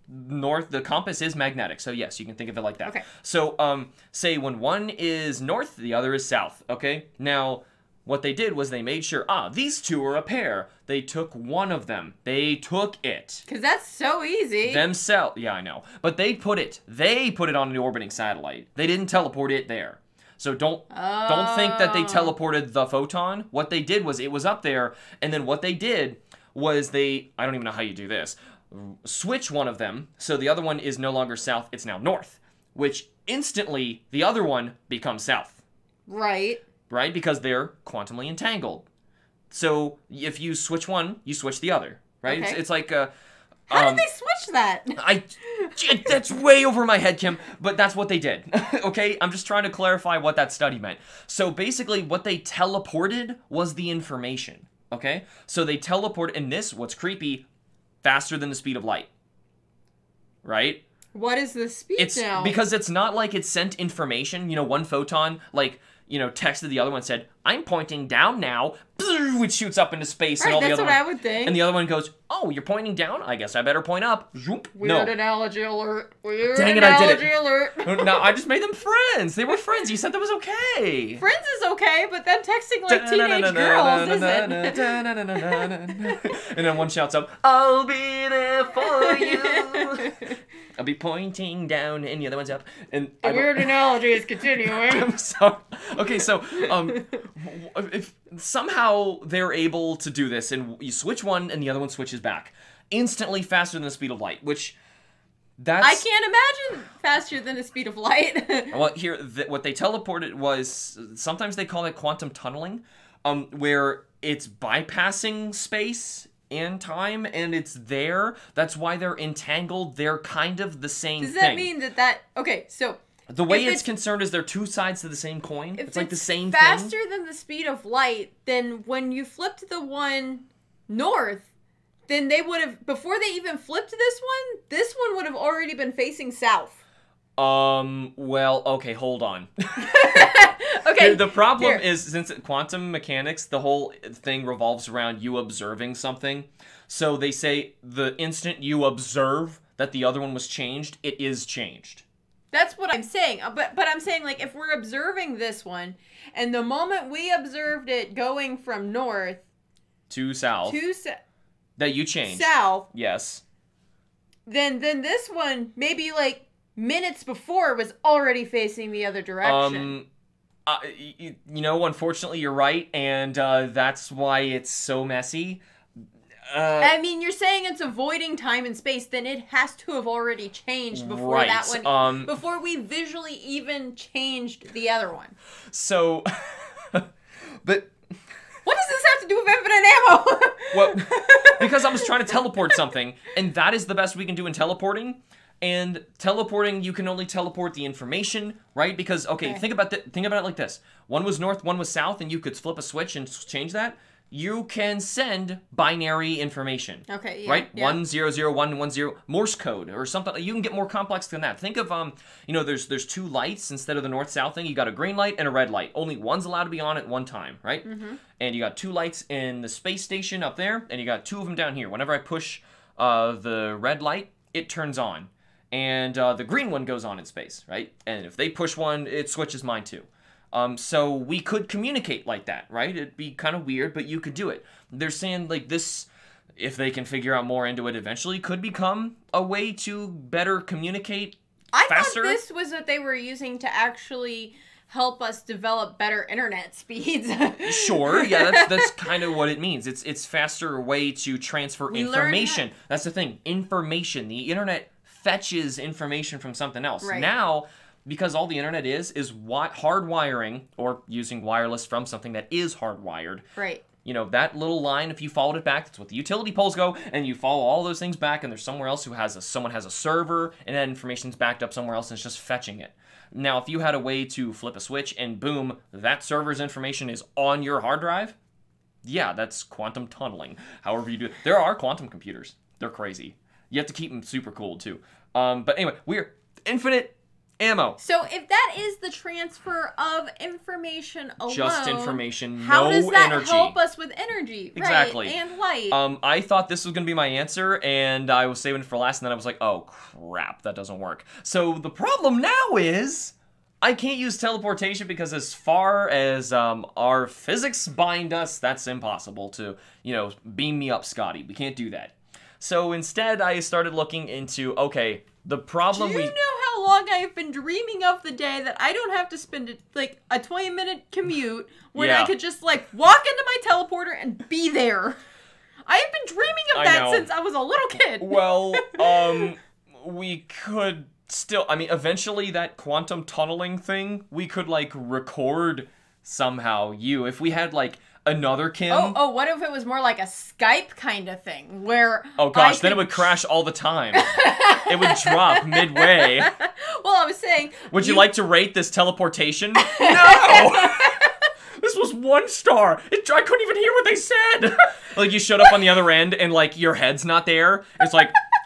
north, the compass is magnetic, so yes, you can think of it like that. Okay. So, say when one is north, the other is south, okay? Now, what they did was they made sure, these two are a pair. They took one of them. They took it. Because that's so easy. Themselves. Yeah, I know. But they put it on an orbiting satellite. They didn't teleport it there. So don't think that they teleported the photon. What they did was it was up there, and then what they did was I don't even know how you do this, switch one of them, so the other one is no longer south, it's now north, which instantly the other one becomes south. Right, because they're quantumly entangled. So if you switch one, you switch the other, right? Okay. It's like how did they switch that? That's way over my head, Kim, but that's what they did. Okay, I'm just trying to clarify what that study meant. So basically, what they teleported was the information. Okay, so they teleport, and what's creepy, faster than the speed of light. Right? What is the speed now? Because it's not like it sent information. One photon, texted the other one and said, I'm pointing down now. It shoots up into space and all the other that's what I would think. And the other one goes, oh, you're pointing down? I guess I better point up. Weird analogy alert. Dang it, I did it. No, I just made them friends. They were friends. You said that was okay. Friends is okay, but them texting like teenage girls isn't. And then one shouts up, I'll be there for you. I'll be pointing down, and the other one's up. And the weird analogy is continuing. I'm sorry. Okay, so if somehow they're able to do this, and you switch one, and the other one switches back instantly, faster than the speed of light, which I can't imagine faster than the speed of light. Well, here what they teleported was, sometimes they call it quantum tunneling, where it's bypassing space and time, and it's there. That's why they're entangled. They're kind of the same thing. Does that mean that okay, so the way it's concerned is they're two sides to the same coin. It's like the same thing. Faster than the speed of light, then when you flipped the one north, then they would have, before they even flipped this one would have already been facing south. Well, okay, hold on. Okay. The problem is, since quantum mechanics, the whole thing revolves around you observing something. So they say the instant you observe that the other one was changed, it is changed. That's what I'm saying. But I'm saying, like, if we're observing this one, and the moment we observed it going from north to south, that you changed south, yes, then this one, maybe like minutes before, was already facing the other direction. Unfortunately, you're right, and that's why it's so messy. I mean, you're saying it's avoiding time and space, then it has to have already changed before that one, before we visually even changed the other one. So, but what does this have to do with infinite ammo? Well, because I was trying to teleport something, and that is the best we can do in teleporting. And teleporting, you can only teleport the information, right? Because, okay, think about it like this. One was north, one was south, and you could flip a switch and change that. You can send binary information. Okay, yeah. Right? Yeah. 1 0 0 1 1 0 Morse code or something. You can get more complex than that. Think of there's two lights instead of the north south thing. You got a green light and a red light. Only one's allowed to be on at one time, right? Mm-hmm. And you got two lights in the space station up there, and you got two of them down here. Whenever I push the red light, it turns on. And the green one goes on in space, right? And if they push one, it switches mine too. So we could communicate like that, right? It'd be kind of weird, but you could do it. They're saying like this, if they can figure out more into it eventually, could become a way to better communicate faster. I thought this was what they were using to actually help us develop better internet speeds. Sure, yeah, that's kind of what it means. It's faster way to transfer information. That's the thing, information. The internet fetches information from something else. Right. Now, because all the internet is hardwiring, or using wireless from something that is hardwired. Right. That little line, if you followed it back, that's what the utility poles go, and you follow all those things back, and there's somewhere else someone has a server, and that information's backed up somewhere else, and it's just fetching it. Now, if you had a way to flip a switch, and boom, that server's information is on your hard drive, Yeah, that's quantum tunneling. However you do it. There are quantum computers. They're crazy. You have to keep them super cool, too. But anyway, we're infinite ammo. So if that is the transfer of information alone, just information, how does that energy. help us with energy? Exactly. Right, and light. I thought this was going to be my answer, and I was saving it for last, and then I was like, oh, crap, that doesn't work. So the problem now is I can't use teleportation because as far as our physics bind us, that's impossible to, beam me up, Scotty. We can't do that. So instead, I started looking into, okay, the problem Do you know how long I've been dreaming of the day that I don't have to spend a 20-minute commute when I could just walk into my teleporter and be there? I have been dreaming of that since I was a little kid. Well, we could still, eventually that quantum tunneling thing, we could record somehow if we had another Kim. Oh, what if it was more like a Skype kind of thing where oh gosh, then it would crash all the time. It would drop midway. Well, I was saying, would you like to rate this teleportation? No. This was 1 star. I couldn't even hear what they said. You showed up on the other end and your head's not there. It's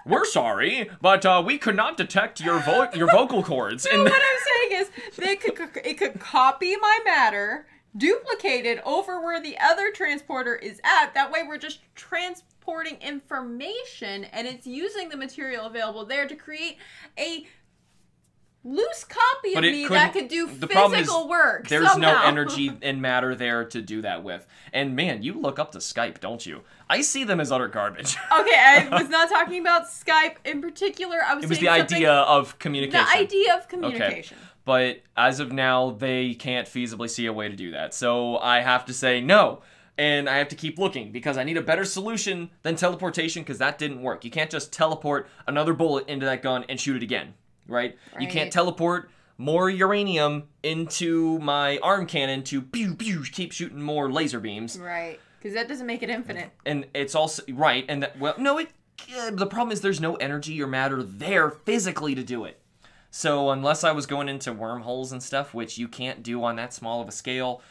we're sorry, but we could not detect your vocal cords. No, what I'm saying is it could copy my matter, duplicate it over where the other transporter is at. That way we're just transporting information, and it's using the material available there to create a loose copy of me that could do physical work. There's no energy and matter there to do that with. And man, you look up to Skype, don't you? I see them as utter garbage. Okay, I was not talking about Skype in particular. It was the idea of communication. The idea of communication. Okay. But as of now, they can't feasibly see a way to do that. So I have to say no. And I have to keep looking because I need a better solution than teleportation because that didn't work. You can't just teleport another bullet into that gun and shoot it again. Right? You can't teleport more uranium into my arm cannon to pew pew keep shooting more laser beams. Right. Because that doesn't make it infinite. And it's also right, and that the problem is there's no energy or matter there physically to do it. So unless I was going into wormholes and stuff, which you can't do on that small of a scale,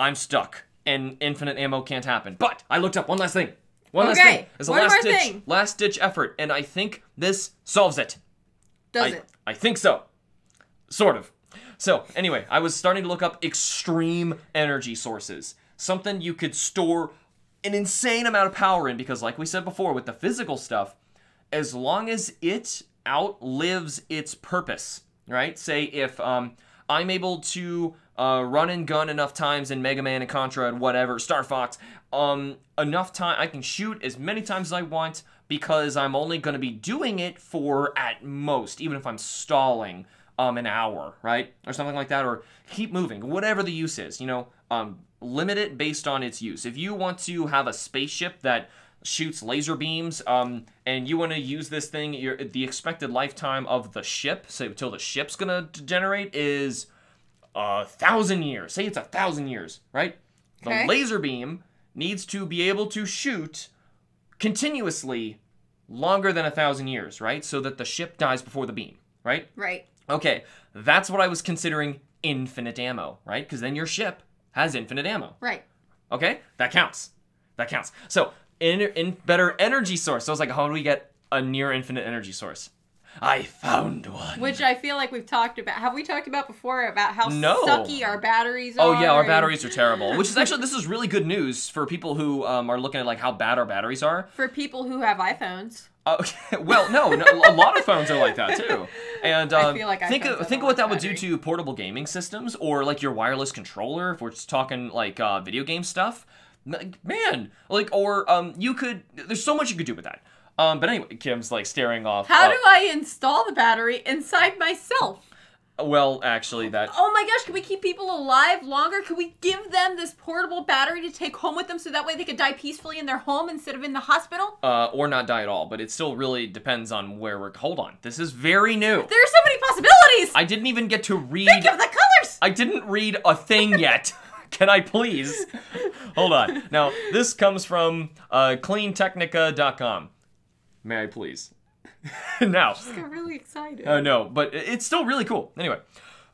I'm stuck. And infinite ammo can't happen. But I looked up one last thing. Last thing. It's a last ditch effort, and I think this solves it. Does it? I think so. Sort of. So, anyway, I was starting to look up extreme energy sources. Something you could store an insane amount of power in, because like we said before, with the physical stuff, as long as it outlives its purpose, right? Say if I'm able to run and gun enough times in Mega Man and Contra and whatever, Star Fox, enough time, I can shoot as many times as I want, because I'm only going to be doing it for, at most, even if I'm stalling, an hour, right? Or something like that, or keep moving, whatever the use is, limit it based on its use. If you want to have a spaceship that shoots laser beams, and you want to use this thing, the expected lifetime of the ship, say till the ship's going to degenerate, is 1,000 years. Say it's 1,000 years, right? Okay. The laser beam needs to be able to shoot continuously longer than 1,000 years, right? So that the ship dies before the beam, right? Right. Okay, that's what I was considering infinite ammo, right? Because then your ship has infinite ammo. Right. Okay, that counts. So, in better energy source. So I was like, how do we get a near infinite energy source? I found one. Which I feel like we've talked about. Have we talked about before about how sucky our batteries are? Oh yeah, our batteries are terrible. Which is actually, this is really good news for people who are looking at how bad our batteries are. For people who have iPhones. Well, no, a lot of phones are like that too. And I feel like think of what that would do to portable gaming systems, or your wireless controller, if we're just talking video game stuff. Man, you could. There's so much you could do with that. But anyway, Kim's staring off. How do I install the battery inside myself? Well, actually, that... Oh my gosh, can we keep people alive longer? Can we give them this portable battery to take home with them so that way they could die peacefully in their home instead of in the hospital? Or not die at all, but it still really depends on where we're... Hold on, this is very new. There are so many possibilities! I didn't even get to read... Think of the colors! I didn't read a thing yet. Can I please? Hold on. Now, this comes from cleantechnica.com. May I please? Now. I just got really excited. No, but it's still really cool. Anyway,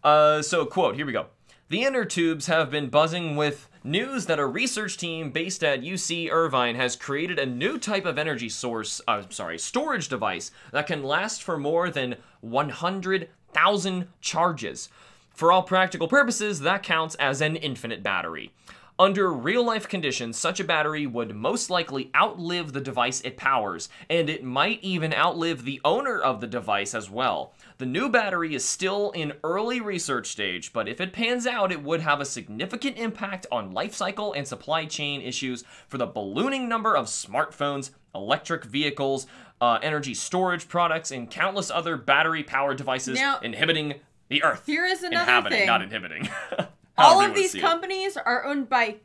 so quote, here we go. The inner tubes have been buzzing with news that a research team based at UC Irvine has created a new type of energy storage device that can last for more than 100,000 charges. For all practical purposes, that counts as an infinite battery. Under real-life conditions, such a battery would most likely outlive the device it powers, and it might even outlive the owner of the device as well. The new battery is still in early research stage, but if it pans out, it would have a significant impact on life cycle and supply chain issues for the ballooning number of smartphones, electric vehicles, energy storage products, and countless other battery-powered devices inhibiting the Earth. Here is another thing. Not inhibiting. All of these companies are owned by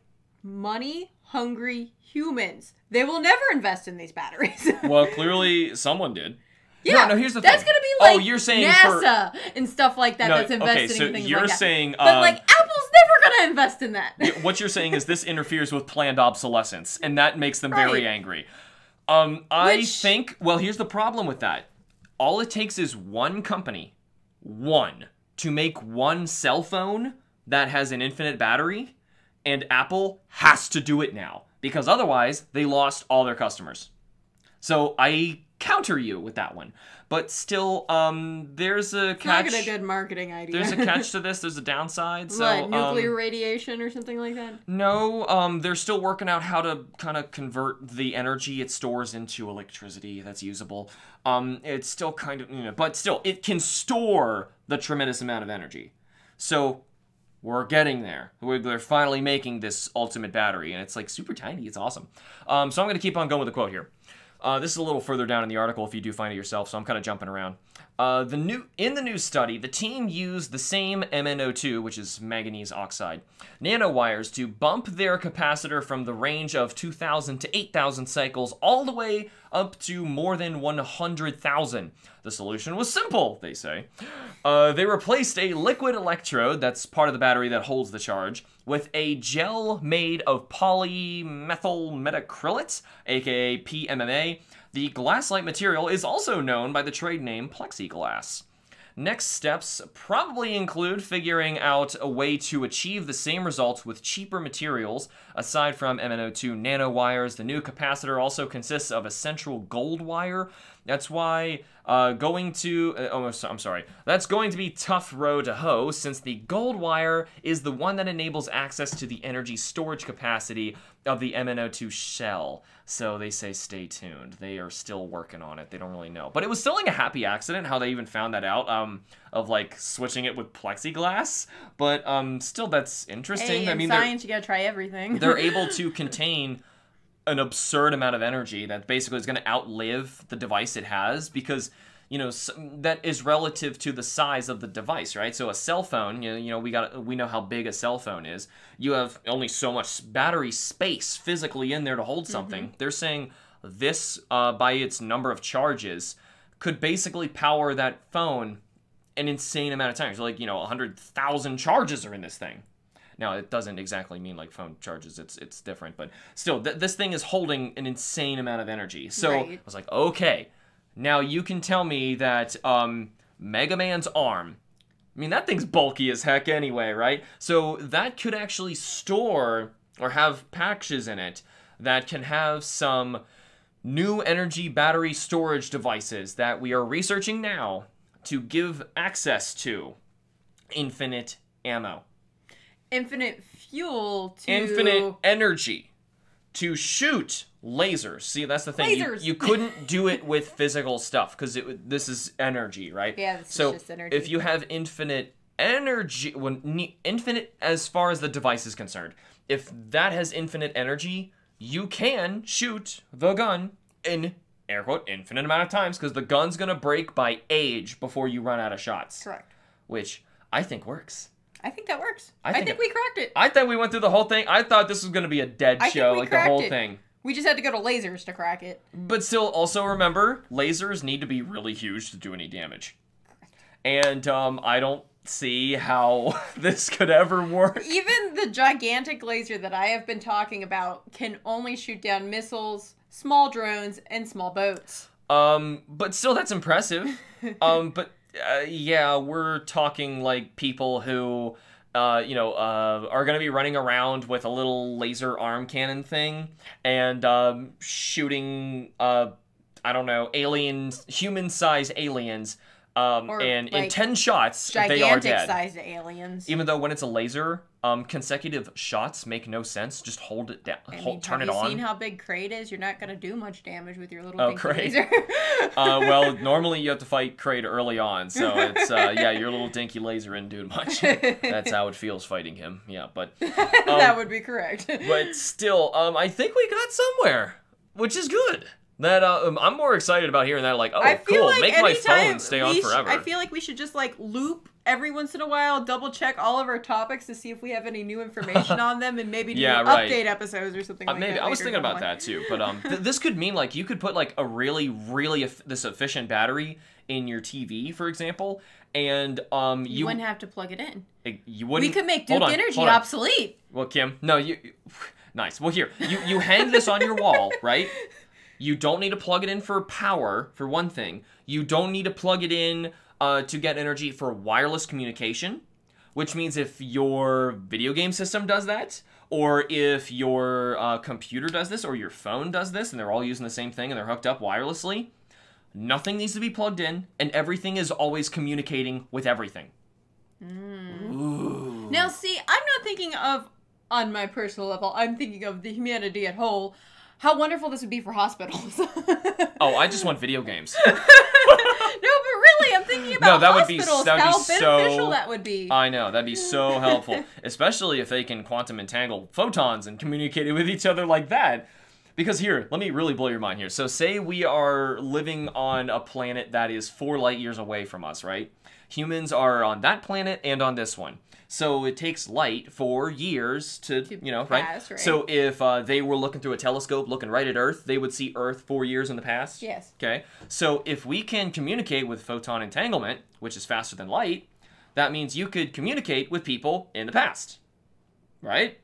money-hungry humans. They will never invest in these batteries. Well, clearly someone did. Yeah, no, here's the thing. That's going to be like you're saying NASA and stuff like that that's investing in things you're like that. saying, but like Apple's never going to invest in that. What you're saying is this interferes with planned obsolescence, and that makes them very angry. I think, well, here's the problem with that. All it takes is one company, to make one cell phone that has an infinite battery, and Apple has to do it now, because otherwise they lost all their customers. So I counter you with that one. But still, there's a catch. It's not a good marketing idea. There's a catch to this. There's a downside. So, what, nuclear radiation or something like that? No, they're still working out how to kind of convert the energy it stores into electricity that's usable. It's still kind of, but still, it can store the tremendous amount of energy. So we're getting there. They're finally making this ultimate battery, and it's like super tiny. It's awesome. So I'm going to keep on going with the quote here. This is a little further down in the article if you do find it yourself, so I'm kind of jumping around. In the new study, the team used the same MnO2, which is manganese oxide, nanowires to bump their capacitor from the range of 2,000 to 8,000 cycles all the way up to more than 100,000. The solution was simple, they say. They replaced a liquid electrode, that's part of the battery that holds the charge, with a gel made of polymethyl metacrylate, aka PMMA. The glass-like material is also known by the trade name plexiglass. Next steps probably include figuring out a way to achieve the same results with cheaper materials. Aside from MnO2 nanowires, the new capacitor also consists of a central gold wire. That's why that's going to be tough row to hoe, since the gold wire is the one that enables access to the energy storage capacity of the MnO2 shell. So they say stay tuned. They are still working on it. They don't really know. But it was still like a happy accident how they even found that out, of like switching it with plexiglass. But still, that's interesting. Hey, in science, you gotta try everything. They're able to contain an absurd amount of energy that basically is going to outlive the device it has, because that is relative to the size of the device, right? So a cell phone, we know how big a cell phone is. You have only so much battery space physically in there to hold something. Mm-hmm. They're saying this, by its number of charges, could basically power that phone an insane amount of times. So 100,000 charges are in this thing. Now, it doesn't exactly mean like phone charges. It's different, but still, this thing is holding an insane amount of energy. So right. I was like, okay. Now you can tell me that Mega Man's arm, I mean, that thing's bulky as heck anyway, right? So that could actually store or have patches in it that can have some new energy battery storage devices that we are researching now to give access to infinite ammo. Infinite fuel to... Infinite energy to shoot lasers. See, that's the thing. Lasers. You couldn't do it with physical stuff because this is energy, right? Yeah, this is just energy. If you have infinite energy, infinite as far as the device is concerned, if that has infinite energy, you can shoot the gun in, air quote, infinite amount of times, because the gun's going to break by age before you run out of shots. Correct. Which I think works. I think that works. I think we cracked it. I thought we went through the whole thing. I thought this was going to be a dead show, like the whole thing. We just had to go to lasers to crack it. But still, also remember, lasers need to be really huge to do any damage. And I don't see how this could ever work. Even the gigantic laser that I have been talking about can only shoot down missiles, small drones, and small boats. But still, that's impressive. Yeah, we're talking like people who are going to be running around with a little laser arm cannon thing and shooting, human-sized aliens. And in 10 shots, they are dead. Gigantic-sized aliens. Even though when it's a laser, consecutive shots make no sense. Just hold it down, turn it on. Have you seen how big Kraid is? You're not going to do much damage with your little dinky laser. Well, normally you have to fight Kraid early on, so it's, your little dinky laser isn't doing much. That's how it feels fighting him, yeah, but... that would be correct. But still, I think we got somewhere, which is good. That I'm more excited about hearing that. Like, cool, like make my phone stay on forever. I feel like we should just like loop every once in a while, double check all of our topics to see if we have any new information on them, and maybe do update episodes or something like that. Maybe I was thinking about that too, but this could mean like you could put like a really this efficient battery in your TV, for example, and you wouldn't have to plug it in. You wouldn't. We could make Duke Energy obsolete. Well, Kim, no, you nice. Well, here you hang this on your wall, right? You don't need to plug it in for power, for one thing. You don't need to plug it in to get energy for wireless communication, which means if your video game system does that, or if your computer does this, or your phone does this, and they're all using the same thing and they're hooked up wirelessly, nothing needs to be plugged in, and everything is always communicating with everything. Ooh. Now, see, I'm not thinking of, on my personal level, I'm thinking of the humanity at whole. How wonderful this would be for hospitals. Oh, I just want video games. No, but really, I'm thinking about hospitals, how beneficial that would be. I know, that'd be so helpful. Especially if they can quantum entangle photons and communicate with each other like that. Because here, let me really blow your mind here. So say we are living on a planet that is 4 light years away from us, right? Humans are on that planet and on this one. So it takes light for years to pass, right? So if they were looking through a telescope, looking right at Earth, they would see Earth 4 years in the past. Yes. Okay. So if we can communicate with photon entanglement, which is faster than light, that means you could communicate with people in the past, right?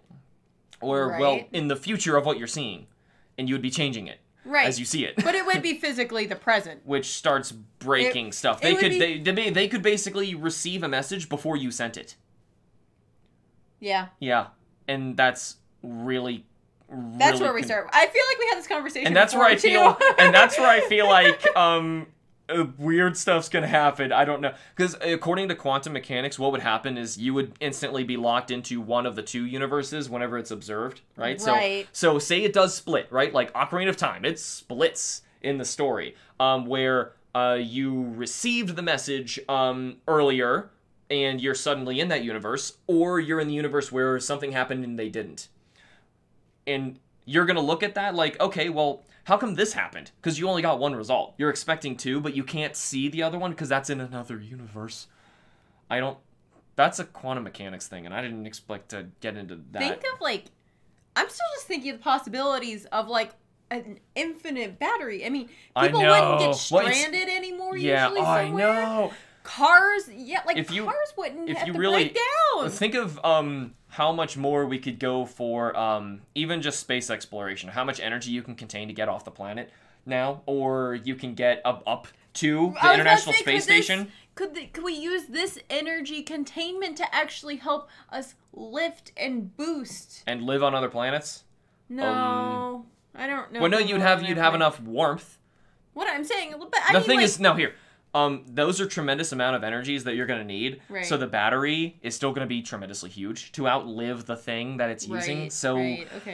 Or, well, in the future of what you're seeing, and you would be changing it. Right. As you see it. But it would be physically the present. Which starts breaking stuff. They could basically receive a message before you sent it. Yeah. Yeah. And that's really that's where we start. I feel like we had this conversation and that's before, where I feel like weird stuff's gonna happen. I don't know. Because according to quantum mechanics, what would happen is you would instantly be locked into one of the 2 universes whenever it's observed, right? Right. So say it does split, right? Like Ocarina of Time, it splits in the story, where you received the message earlier, and you're suddenly in that universe, or you're in the universe where something happened and they didn't. And you're gonna look at that like, okay, well, how come this happened? Because you only got 1 result. You're expecting 2, but you can't see the other one because that's in another universe. That's a quantum mechanics thing, and I didn't expect to get into that. Think of, like, I'm still just thinking of the possibilities of, like, an infinite battery. I mean, people wouldn't get stranded anymore usually somewhere. I know. Cars, cars wouldn't have to break down. Think of how much more we could go for even just space exploration. How much energy you can contain to get off the planet now, or you can get up to the International Space Station. Could we use this energy containment to actually help us lift and boost and live on other planets? No, I don't know. Well, no, you'd have enough warmth. What I'm saying, but the thing is, no, here. Those are tremendous amount of energies that you're going to need. Right. So the battery is still going to be tremendously huge to outlive the thing that it's using. So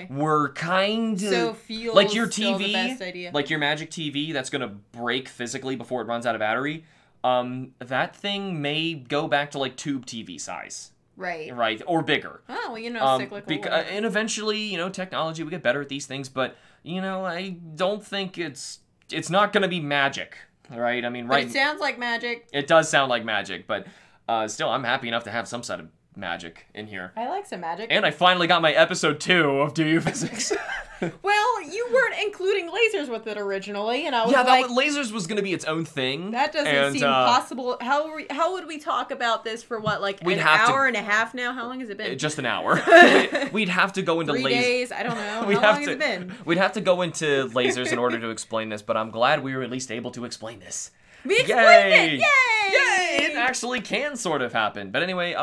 we're kind of like your TV, like your Magic TV that's going to break physically before it runs out of battery. That thing may go back to like tube TV size. Right. Or bigger. Oh, well, cyclical. And eventually, technology will get better at these things, but I don't think it's not going to be magic. Right, I mean, But it sounds like magic. It does sound like magic, but still, I'm happy enough to have some side of magic in here. I like some magic. And I finally got my episode 2 of Do You Physics. Well, you weren't including lasers with it originally, and I was like... Yeah, lasers was going to be its own thing. That doesn't seem possible. How would we talk about this for what, like an hour and a half now? How long has it been? Just an hour. We'd have to go into 3 days? I don't know. How long has it been? We'd have to go into lasers in order to explain this, but I'm glad we were at least able to explain this. We explained it! Yay! Yay! it actually can sort of happen. But anyway,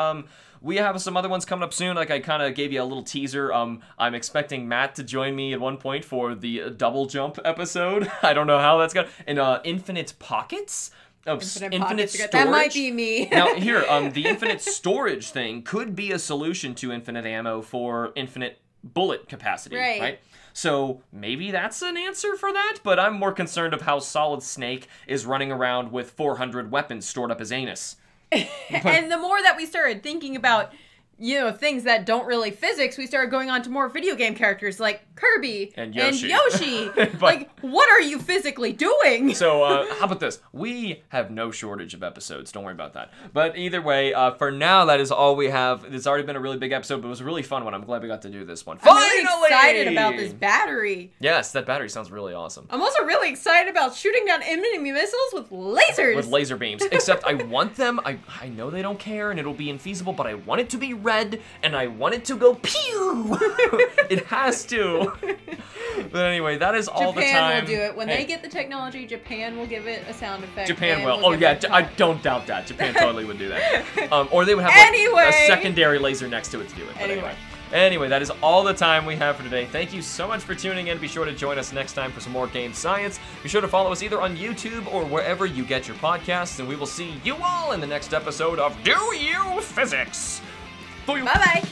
we have some other ones coming up soon. Like I kind of gave you a little teaser. I'm expecting Matt to join me at one point for the double jump episode. I don't know how that's going. And Infinite Pockets of infinite storage. That might be me. Now here, the infinite storage thing could be a solution to infinite ammo for infinite bullet capacity, right? So maybe that's an answer for that, but I'm more concerned of how Solid Snake is running around with 400 weapons stored up his anus. And the more that we started thinking about, things that don't really physics, we started going on to more video game characters like Kirby and Yoshi. Like, what are you physically doing? So, how about this? We have no shortage of episodes. Don't worry about that. But either way, for now, that is all we have. It's already been a really big episode, but it was a really fun one. I'm glad we got to do this one. I'm really excited about this battery. Yes, that battery sounds really awesome. I'm also really excited about shooting down enemy missiles with lasers. With laser beams. Except I want them, I know they don't care and it'll be infeasible, but I want it to be red and I want it to go pew! It has to. But anyway, that is all the time. Japan will do it. When they get the technology, Japan will give it a sound effect. Japan will. Oh yeah, I don't doubt that. Japan totally would do that. Or they would have like, a secondary laser next to it to do it. But anyway, that is all the time we have for today. Thank you so much for tuning in. Be sure to join us next time for some more game science. Be sure to follow us either on YouTube or wherever you get your podcasts, and we will see you all in the next episode of Do You Physics? Bye-bye.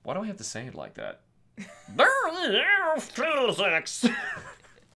Why do I have to say it like that? Do you physics?